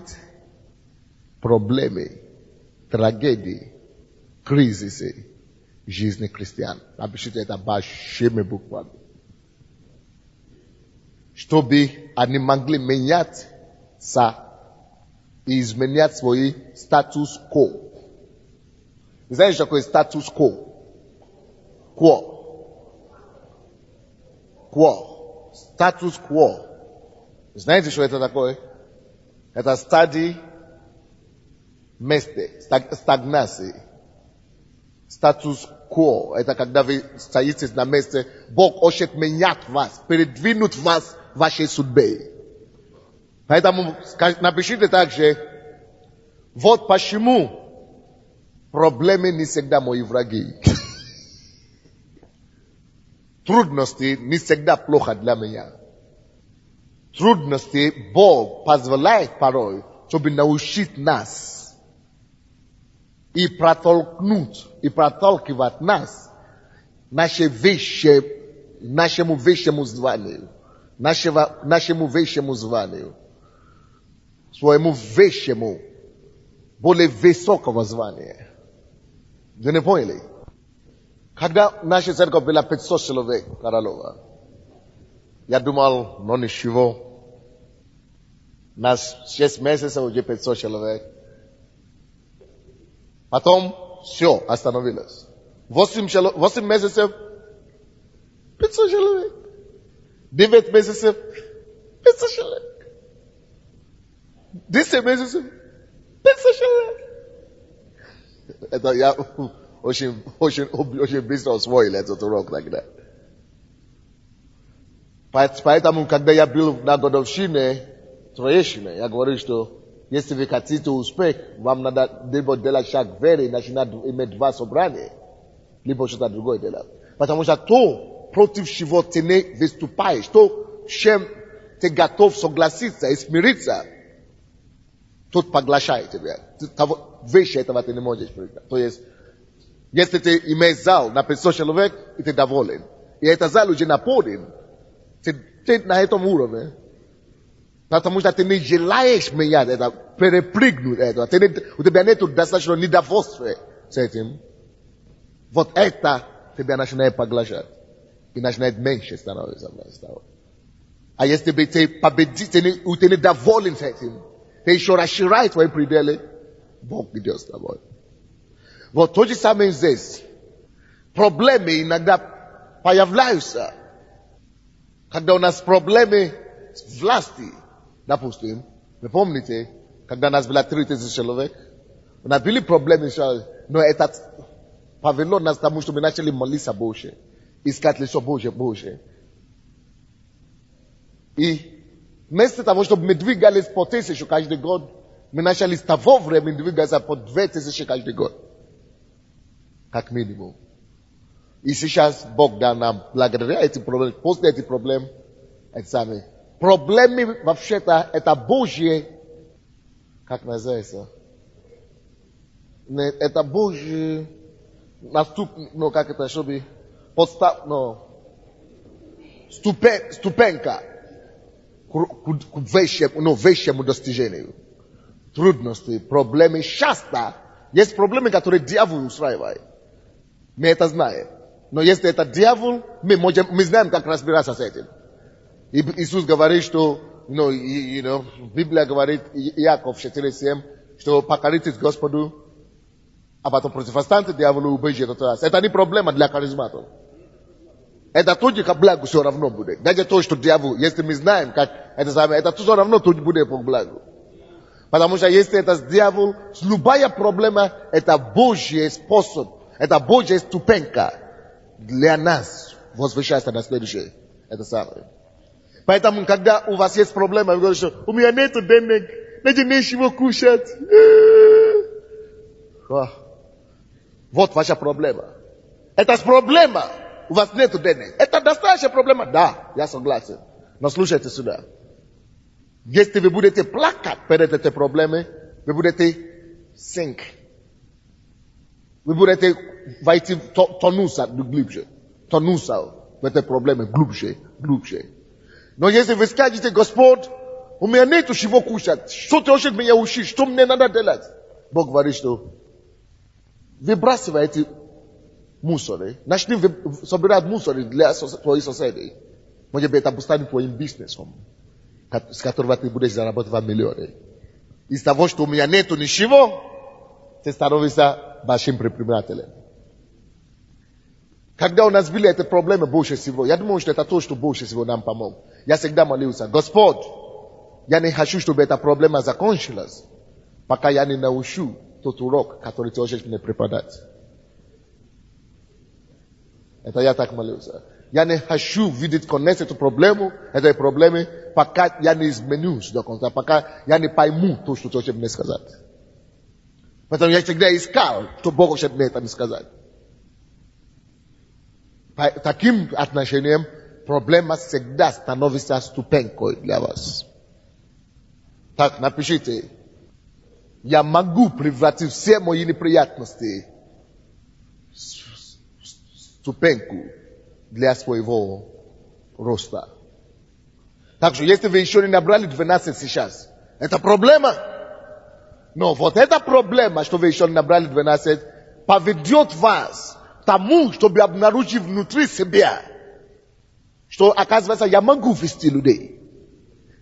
проблемы, трагедии, кризисы в жизни христиан. Напишите это большими буквами. Чтобы они могли меняться и изменять свой статус-кво. Вы знаете, что такое статус-кво? Кво. Статус-кво. Знаете, что это такое? Это стадия места, стагнации. Статус-кво. Это когда вы стоите на месте. Бог хочет менять вас, передвинуть вас в вашей судьбе. Поэтому напишите также, вот почему проблемы не всегда мои враги. Трудности не всегда плохо для меня. Трудности Бог позволяет порой, чтобы научить нас и проталкивать нас нашему высшему званию, своему высшему, более высокого звания. Вы не поняли? Когда наша церковь была 500 человек, Королева, я думал, ну ничего. Нас 6 месяцев уже 500 человек. Потом все остановилось. 8 месяцев 500 человек. 9 месяцев 500 человек. 10 месяцев 500 человек. Это я очень быстро усвоил этот урок тогда. Поэтому, когда я был на годовщине Троещины, я говорю, что если вы хотите успех, вам надо либо делать шаг веры, начинать иметь 2 собрания, либо что-то другое делать. Потому что то, против чего ты не выступаешь, то, с чем ты готов согласиться и смириться, тот поглощает тебя. Выше этого ты не можешь прыгать. То есть, если ты имеешь зал на 500 человек, и ты доволен, и этот зал уже наполнен, ты на этом уровне, потому что ты не желаешь менять это, перепрыгнуть это, у тебя нет достаточно недовольствия с этим. Вот это тебя начинает поглощать. И начинает меньше становиться. А если ты победишь, ты недоволен с этим, ты еще расширяешь твои пределы, Бог идет с тобой. Вот то же самое здесь. Проблемы иногда появляются. Когда у нас проблемы с властью, допустим, вы помните, когда у нас было 3000 человек, у нас были проблемы, но это повело нас к тому, что мы начали молиться больше, искать лицо Божье. И вместо того, чтобы мы двигались по 1000 каждый год, мы начали с того времени двигаться по 2000 каждый год. Как минимум. И сейчас Бог дал нам, благодаря этим проблемам, после этих проблем, это самое. Проблемы вообще-то это Божье, как называется? Это Божье, как это, чтобы ступенька к высшему достижению. Трудности, проблемы, часто есть проблемы, которые дьявол устраивает. Мы это знаем. Но если это дьявол, мы знаем, как разбираться с этим. И Иисус говорит, что, Библия говорит, Иаков 4:7, что покоритесь Господу, а потом противостаньте дьяволу, убежите от вас. Это не проблема для харизматов. Это только благо все равно будет. Даже то, что дьявол, если мы знаем, как это самое, это все равно тут будет по благу. Потому что если это дьявол, любая проблема, это Божий способ, это Божья ступенька для нас возвышаться на следующее. Это самое. Поэтому, когда у вас есть проблема, вы говорите, что у меня нету денег, надо нечего кушать. Вот ваша проблема. Это проблема. У вас нету денег. Это настоящая проблема. Да, я согласен. Но слушайте сюда. Если вы будете плакать перед этой проблемой, вы будете sink. Вы будете войти тонуса глубже. Тонуса в этой проблеме глубже. Но если вы скажете, Господь, у меня нету чего кушать, что ты хочешь меня учить, что мне надо делать? Бог говорит, что выбрасывайте мусоры, начни собирать мусоры для твоих соседей. Может быть, это станет твоим бизнесом, с которого ты будешь зарабатывать миллионы. Из того, что у меня нету ничего, ты становишься большим предпринимателем. Когда у нас были эти проблемы больше всего, я думаю, что это то, что больше всего нам помог. Я всегда молился, Господь, я не хочу, чтобы эта проблема закончилась, пока я не научу тот урок, который ты хочешь мне преподать. Это я так молился. Я не хочу видеть конец этой проблемы, пока я не изменюсь до конца, пока я не пойму то, что ты хочешь мне сказать. Поэтому я всегда искал, что Бог хочет мне это сказать. По таким отношениям проблема всегда становится ступенькой для вас. Так, напишите. Я могу превратить все мои неприятности в ступеньку для своего роста. Так что, если вы еще не набрали 12 сейчас, это проблема. Но вот эта проблема, что вы еще не набрали 12, поведет вас к тому, чтобы обнаружить внутри себя, что, оказывается, я могу вести людей.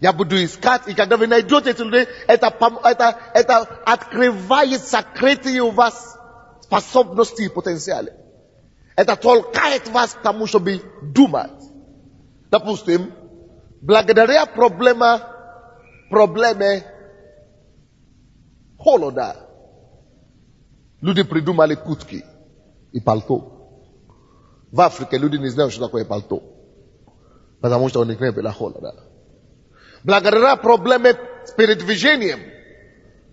Я буду искать, и когда вы найдете этих людей, это открывает сокрытые у вас способности и потенциалы. Это толкает вас к тому, чтобы думать. Допустим, благодаря проблеме холода, люди придумали куртки и пальто. В Африке люди не знают, что такое пальто, потому что у них не было холода. Благодаря проблеме с передвижением,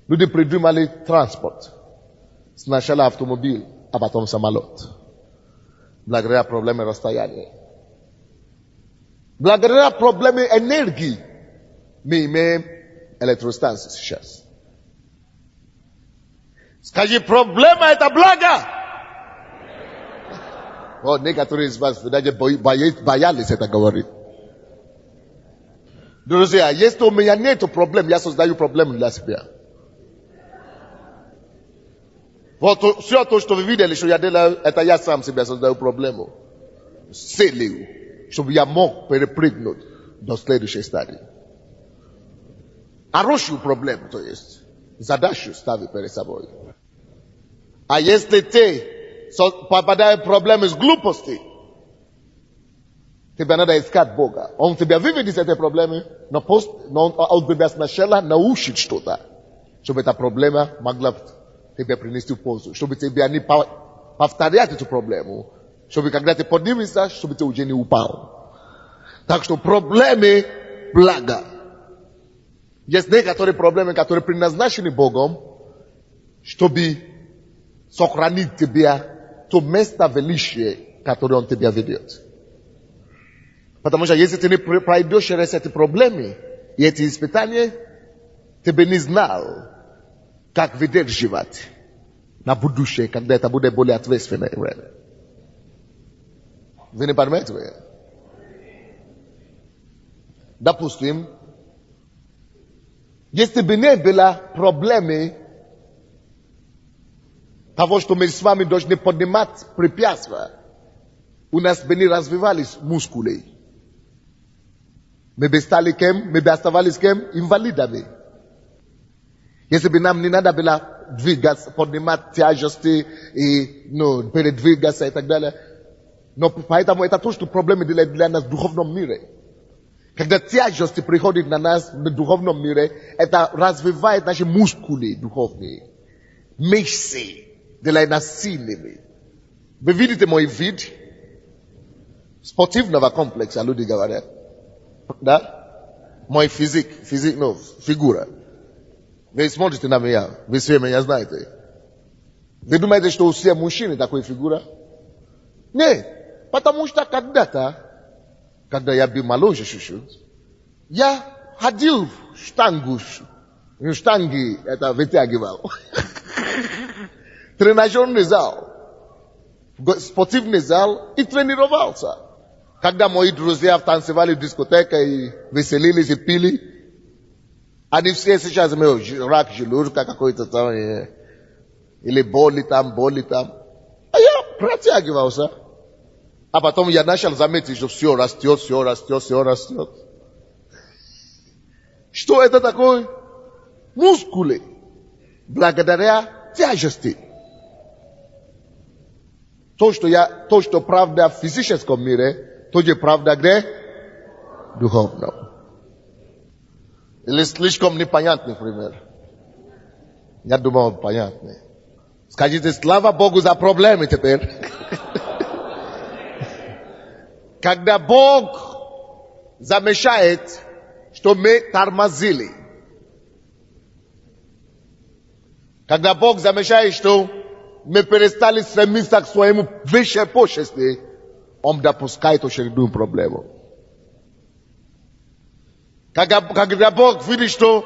люди придумали транспорт. Сначала автомобиль, а потом самолет. Благодаря проблеме расстояния. Благодаря проблеме энергии, мы имеем электростанции сейчас. Скажи, проблема это благо. Вот некоторые из вас даже боялись это говорить. Друзья, если у меня нет проблем, я создаю проблемы для себя. Вот все то, что вы видели, что я делаю, это я сам себе создаю проблему. С целью, чтобы я мог перепрыгнуть до следующей стадии. Хорошую проблему, то есть, задачу ставить перед собой. А если ты попадаешь в проблемы с глупостью, тебе надо искать Бога. Он тебя выведет из этой проблемы, но он тебя сначала научит что-то, чтобы эта проблема могла тебе принести пользу, чтобы тебе не повторять эту проблему, чтобы когда ты поднимешься, чтобы ты уже не упал. Так что проблемы благо. Есть некоторые проблемы, которые предназначены Богом, чтобы сохранить тебя то место величия, которое Он тебя ведет. Потому что если ты не пройдешь через эти проблемы и эти испытания, ты бы не знал, как выдерживать на будущее, когда это будет более ответственное время. Вы не понимаете? Допустим, если бы не было проблемы того, что мы с вами должны поднимать препятствия, у нас бы не развивались мускулы. Мы бы стали кем? Мы бы оставались кем? Инвалидами. Если бы нам не надо было двигаться, поднимать тяжести и передвигаться и так далее. Но поэтому это то, что проблемы для нас в духовном мире. Когда тяжести приходят на нас в духовном мире, это развивает наши мускулы духовные. Мышцы делает нас сильными. Вы видите мой вид спортивного комплекса, люди говорят. Да? Мой физик, ну, фигура. Вы смотрите на меня, вы все меня знаете. Вы думаете, что у всех мужчин такой фигура? Нет, потому что когда-то, когда я был моложе чуть-чуть, я ходил в штанги это вытягивал. Тренажерный зал, спортивный зал и тренировался. Когда мои друзья танцевали в дискотеке и веселились и пили, они все сейчас имеют рак желудка какой-то там, или боли там. А я протягивался. А потом я начал заметить, что все растет. Что это такое? Мускулы. Благодаря тяжести. То, что правда в физическом мире, то же правда где? Духовном. Или слишком непонятный пример? Я думал, он понятный. Скажите, слава Богу за проблемы теперь. Когда Бог замешает, что мы тормозили. Когда Бог замешает, что мы перестали стремиться к своему высшей почести, Он допускает очередную проблему. Когда Бог видит, что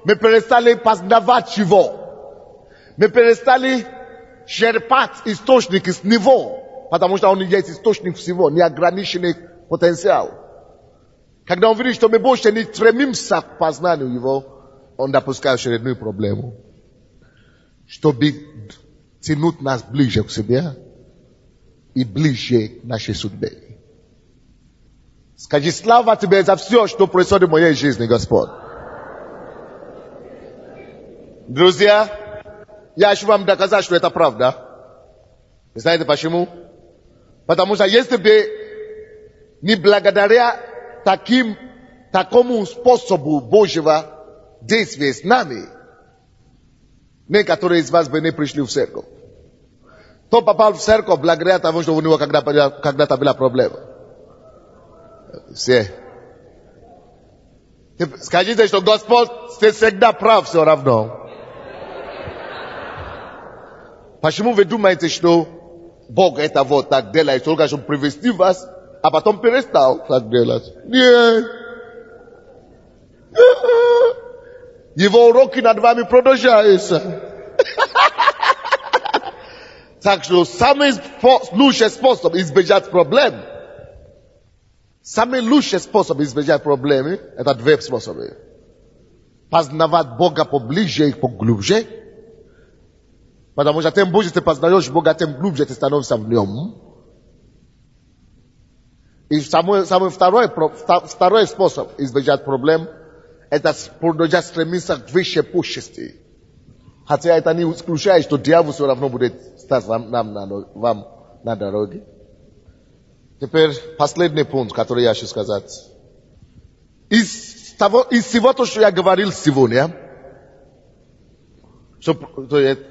мы перестали познавать Его, мы перестали черпать источник из Него, потому что Он есть источник всего, неограниченный потенциал. Когда Он видит, что мы больше не стремимся к познанию Его, Он допускает очередную проблему, чтобы тянуть нас ближе к себе и ближе к нашей судьбе. Скажи, слава Тебе за все, что происходит в моей жизни, Господь. Друзья, я хочу вам доказать, что это правда. Вы знаете почему? Потому что если бы не благодаря такому способу Божьего действия с нами, некоторые из вас бы не пришли в церковь. Кто попал в церковь благодаря тому, что у него когда-то была проблема? Все. Скажите, что Господь всегда прав все равно. Почему вы думаете, что Бог это вот так делает, только чтобы привести вас, а потом перестал так делать? Нет. Его уроки над вами продолжаются. Так что самый лучший способ избежать проблем, самый лучший способ избежать проблемы, это два способа. Познавать Бога поближе и поглубже. Потому что тем больше ты познаешь Бога, тем глубже ты становишься в Нем. И самый второй способ избежать проблем, это продолжать стремиться к высшей почести. Хотя это не исключает, что дьявол все равно будет стать вам на дороге. Теперь последний пункт, который я хочу сказать. Из всего того, что я говорил сегодня,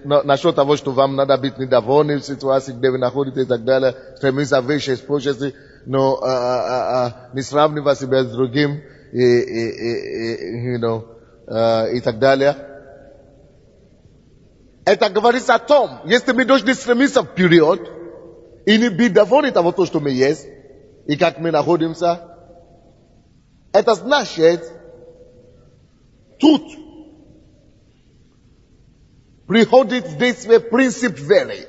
насчет того, что вам надо быть недовольны в ситуации, где вы находитесь и так далее, стремиться к высшей почести, но не сравнивать себя с другим и так далее. Это говорится о том, если мы должны стремиться вперед и не быть довольны того, что мы есть и как мы находимся, это значит, тут приходит в действие принцип веры.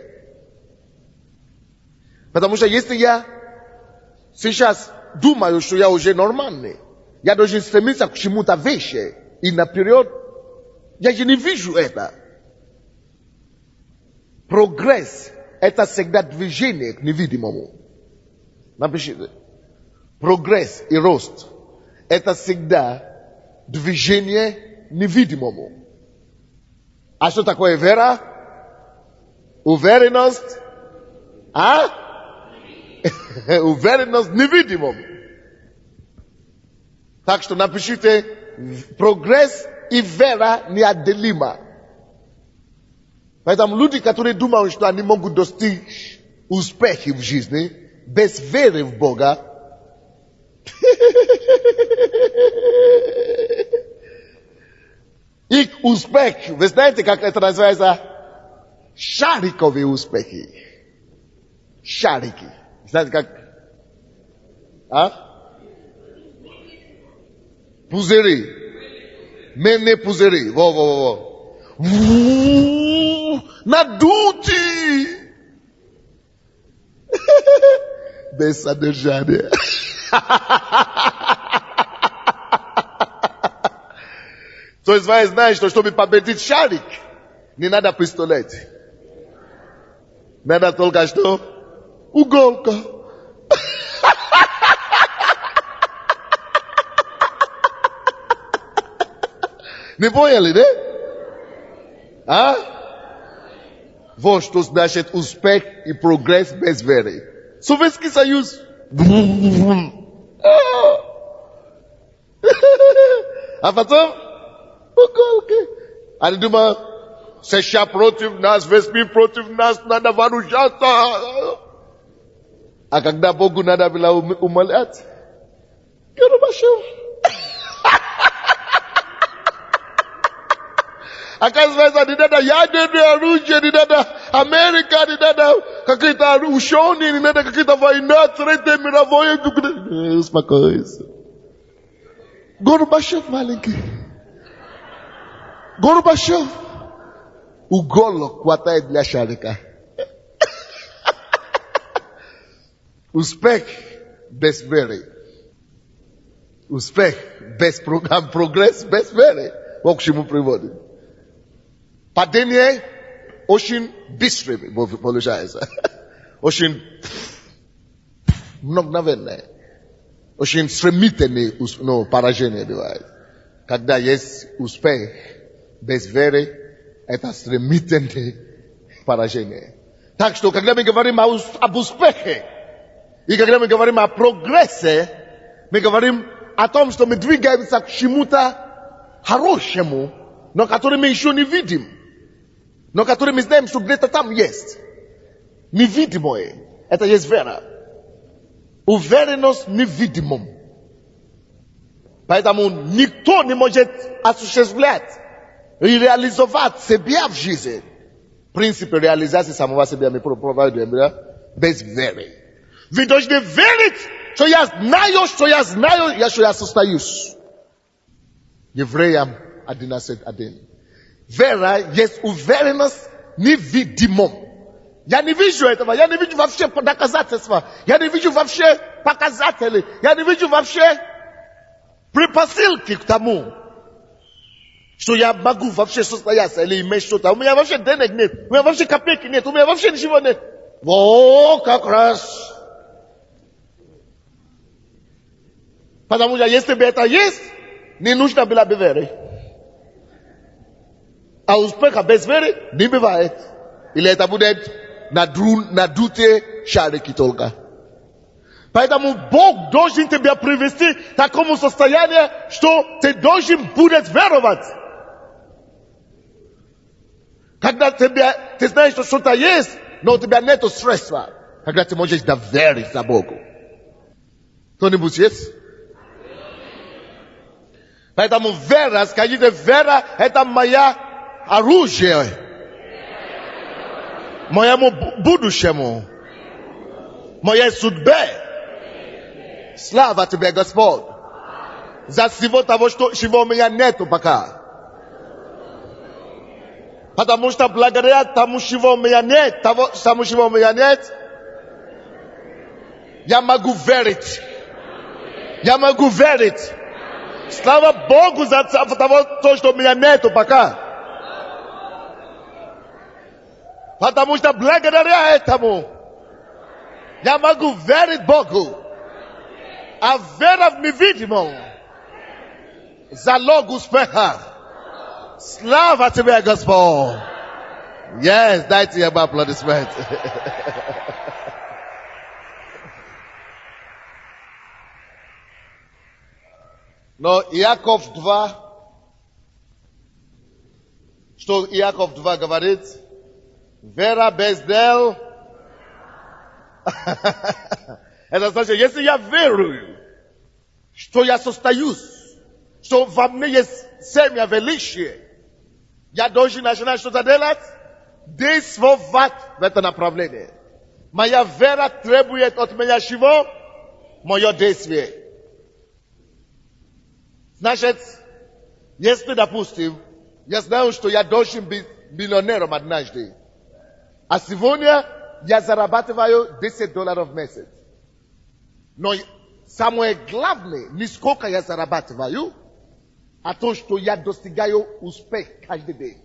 Потому что если я сейчас думаю, что я уже нормальный, я должен стремиться к чему-то выше, и наперед я же не вижу это. Прогресс – это всегда движение к невидимому. Напишите. Прогресс и рост – это всегда движение к невидимому. А что такое вера? Уверенность? Уверенность в невидимом. Так что напишите, прогресс и вера неотделимо. Поэтому люди, которые думают, что они могут достичь успеха в жизни без веры в Бога, Ich успех. Вы знаете, как это называется? Шариковые успехи. Шарики. Знаете, как? А? Пузыри. Менные пузыри. Во. Надутый. Без содержания. То есть вы знаете, что чтобы победить шарик, не надо пистолет. Надо только что? Уголка. Не поняли, да? А? Вот что значит успех и прогресс без веры. Советский Союз. А потом уголки. Они думают, США против нас, весь мир против нас, надо вооружаться. А когда Богу надо было умолять, Горбачев. Оказывается, не надо ядерное оружие, не надо Америка, не надо какие-то ученые, не надо какие-то война, Третья мировая. Успокойся. Горбачев маленький. Горбачев. Уголок хватает для шарика. Успех без веры. Успех без программ, прогресс без веры. Вот к чему приводит. Падение очень быстрое получается. Очень мгновенное. Очень стремительное поражение бывает. Когда есть успех без веры, это стремительное поражение. Так что, когда мы говорим об успехе, и когда мы говорим о прогрессе, мы говорим о том, что мы двигаемся к чему-то хорошему, но который мы еще не видим, но который мы знаем, что где-то там есть. Невидимое. Это есть вера. Уверенность невидимым. Поэтому никто не может осуществлять и реализовать себя в жизни. Принцип реализации самого себя мы проводим без веры. Вы должны верить, что я знаю, что я состоюсь. Евреям 11:1. Вера есть уверенность невидимым. Я не вижу этого, я не вижу вообще доказательства, я не вижу вообще показателей, я не вижу вообще предпосылки к тому, что я могу вообще состояться или иметь что-то. У меня вообще денег нет, у меня вообще копейки нет, у меня вообще ничего нет. Во, как раз. Потому что если бы это есть, не нужно было бы веры. А успеха без веры не бывает. Или это будет надутые шарики только. Поэтому Бог должен тебя привести к такому состоянию, что ты должен будешь веровать. Когда ты знаешь, что что-то есть, но у тебя нет средства. Когда ты можешь доверить за Богу. Кто-нибудь есть? Поэтому вера, скажите, вера это моя оружие. Моему будущему. Моей судьбе. Слава тебе, Господь. За всего того, чего у меня нету пока. Потому что благодаря тому, чего у меня нет, чего у меня нет, я могу верить. Я могу верить. Слава Богу за того, что у меня нету пока. Потому что благодаря этому я могу верить Богу. А вера в невидимом залог успеха. Слава тебе, Господь. Yes, дайте ему аплодисмент. Но Иаков 2, что Иаков 2 говорит? Вера без дел. Это значит, если я верую, что я состаюсь, что во мне есть семя величия, я должен начинать что-то делать, действовать в это направление. Моя вера требует от меня чего? Мое действие. Значит, если, допустим, я знаю, что я должен быть миллионером однажды, а сегодня я зарабатываю $10 в месяц. Но самое главное, не сколько я зарабатываю, а то, что я достигаю успех каждый день.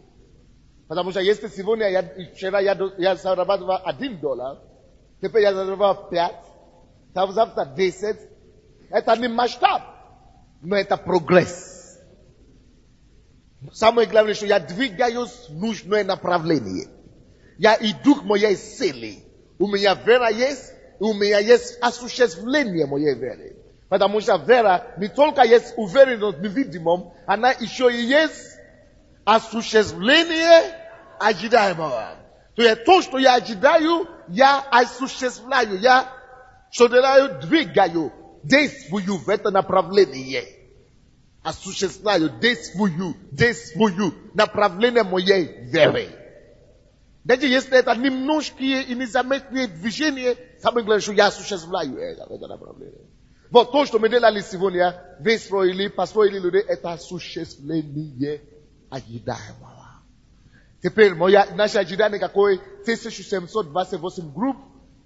Потому что если сегодня, вчера я зарабатывал $1, теперь я зарабатывал 5, завтра 10, это не масштаб, но это прогресс. Самое главное, что я двигаюсь в нужное направление. Я иду к моей цели. У меня вера есть, и у меня есть осуществление моей веры. Потому что вера не только есть уверенность в невидимом, она еще и есть осуществление ожидаемого. То есть то, что я ожидаю, я осуществляю, я что делаю, двигаю, действую в это направление. Осуществляю, действую направление моей веры. Даже если это немножкие и незаметные движения, самое главное, что я осуществляю это направление. Вот то, что мы делали сегодня, построили людей, это осуществление ожидаемого. Теперь наше ожидание какое? 1728 групп,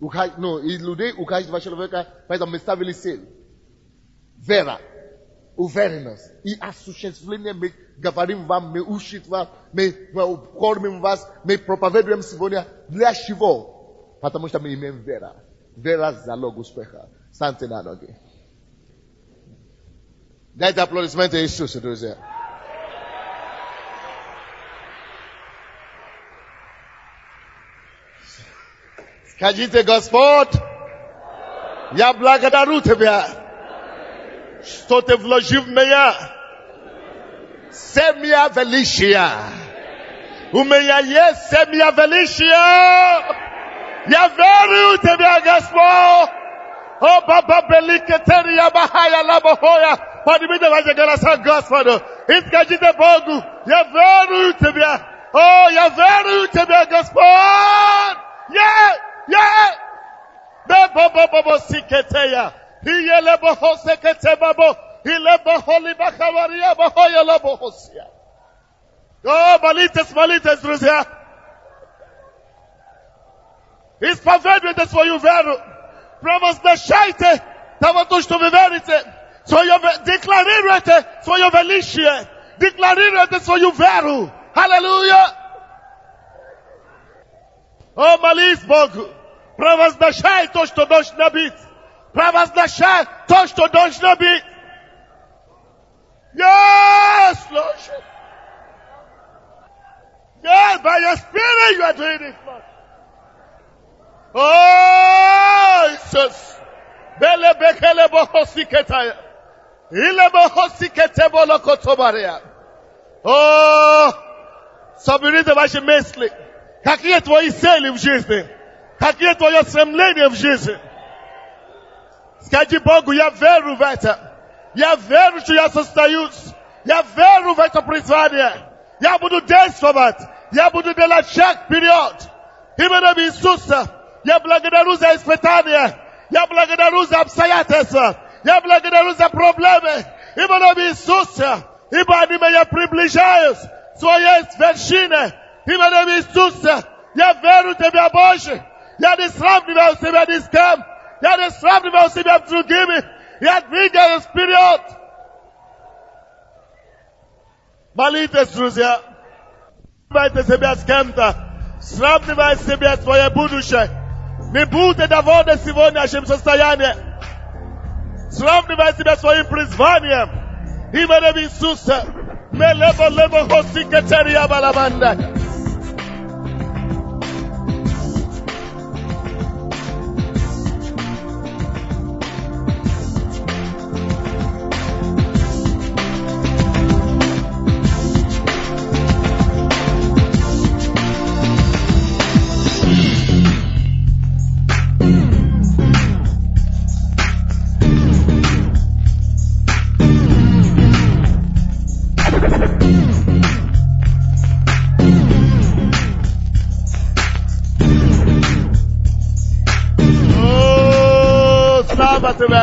и людей, у каждого человека, поэтому мы ставили цель. Вера, уверенность и осуществление. Мы говорим вам, мы учим вам, мы кормим вас, мы проповедуем сегодня. Для чего? Потому что мы имеем вера. Вера залог успеха. Станьте на ноги. Дайте аплодисменты Иисусу, друзья. Скажите, Господь, я благодарю Тебя, что Ты вложил в меня семя величия. У меня есть семя величия. Я верю в Тебя, Господь. О, Баба Беликетерия Бахая Лабахоя. Поднимите ваши голоса, Господу. И скажите Богу, я верю в Тебя. О, я верю в Тебя, Господь. Баба Сикетея. Ile boho sekete babo, ile boho liba kavaria boho yala bohosia. Oh, молитесь, друзья. Исповедуйте свою веру. Провозглашайте того, что вы верите. Декларируйте свое величие. Декларируйте свою веру. Аллилуйя. О, молись Богу. Провозглашай то, что должно быть. Провозглашай то, что должно быть. Yes, Lord. Yes, by your spirit you are doing it, Lord. Oh, Jesus. Bele bekele bohosiketaya. Ile bohosikete bolokotobarea. Oh, соберите ваши мысли. Какие твои цели в жизни? Какие твои стремления в жизни? Скажи Богу, я верю в это. Я верю, что я состоюсь. Я верю в это призвание. Я буду действовать. Я буду делать шаг вперед. Именем Иисуса. Я благодарю за испытания. Я благодарю за обстоятельства. Я благодарю за проблемы. Именем Иисуса. Ибо они меня приближают к своей вершине. Именем Иисуса. Я верю в Тебя, Боже. Я не сравниваю себя ни с кем. Я не сравнивал себя с другими. Я двигаюсь вперед. Молитесь, друзья. Сравнивайте себя с кем-то. Сравнивайте себя свое будущее. Не будьте довольны сегодняшним состоянием. Сравнивайте себя своим призванием. Именем Иисуса. Мелебо-лебо хосикетерия баламанда.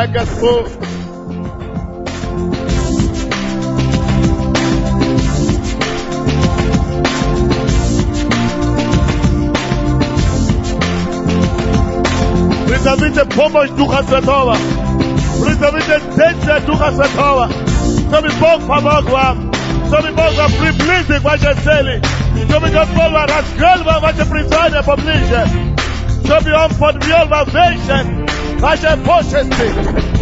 like a spoon. Призовите помощь Духа Святого. Призовите действие Духа Святого. Чтобы Бог помог вам. Чтобы Бог вам приблизил к вашей цели. Чтобы Господь вам раскрыл вам ваше призвание поближе. Чтобы Он подвел вам вечность вашей почести.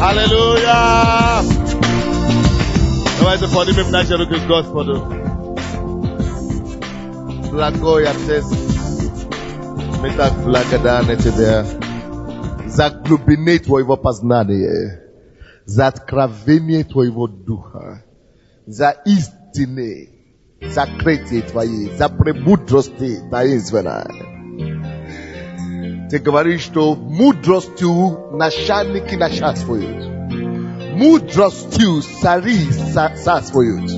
Hallelujah! Давайте поднимем наши руки к Господу. Благой Отец, мы так благодарны Тебе за глубины Твоего познания, за откровение Твоего Духа, за истины, закрытие Твои, за премудрости таинственной. Ты говоришь, что мудростью начальники начальствуют. Мудростью цари царствуют.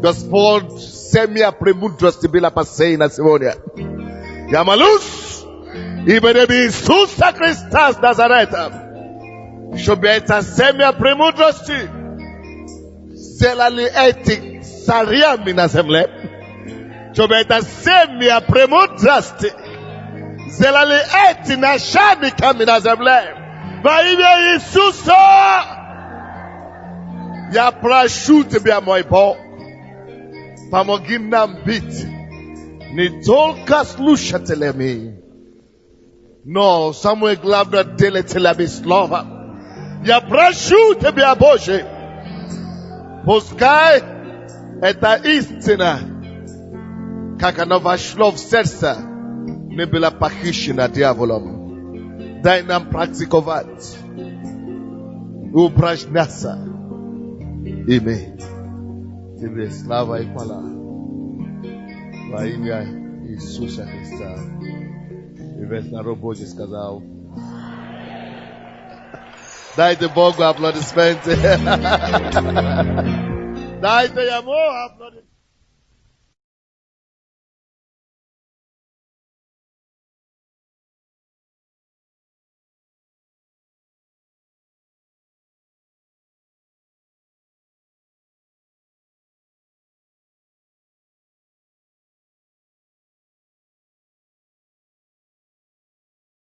Господь, семья премудрости была посеяна сегодня. Я молюсь, именем Иисуса Христа с Назарета, чтобы эта семья премудрости сделали эти царями на земле. Чтобы эта семья премудрости сделали эти начальниками на земле. Во имя Иисуса я прошу Тебя, мой Бог, помоги нам быть не только слушателями, но самое главное делателями слова. Я прошу Тебя, Боже, пускай эта истина, как она вошла в сердце, не была похищена дьяволом. Дай нам практиковать, упражняться. Ими. Тебе слава и хвала. Во имя Иисуса Христа. И весь народ Божий сказал. Дайте Богу аплодисменты. Дайте ему аплодисменты.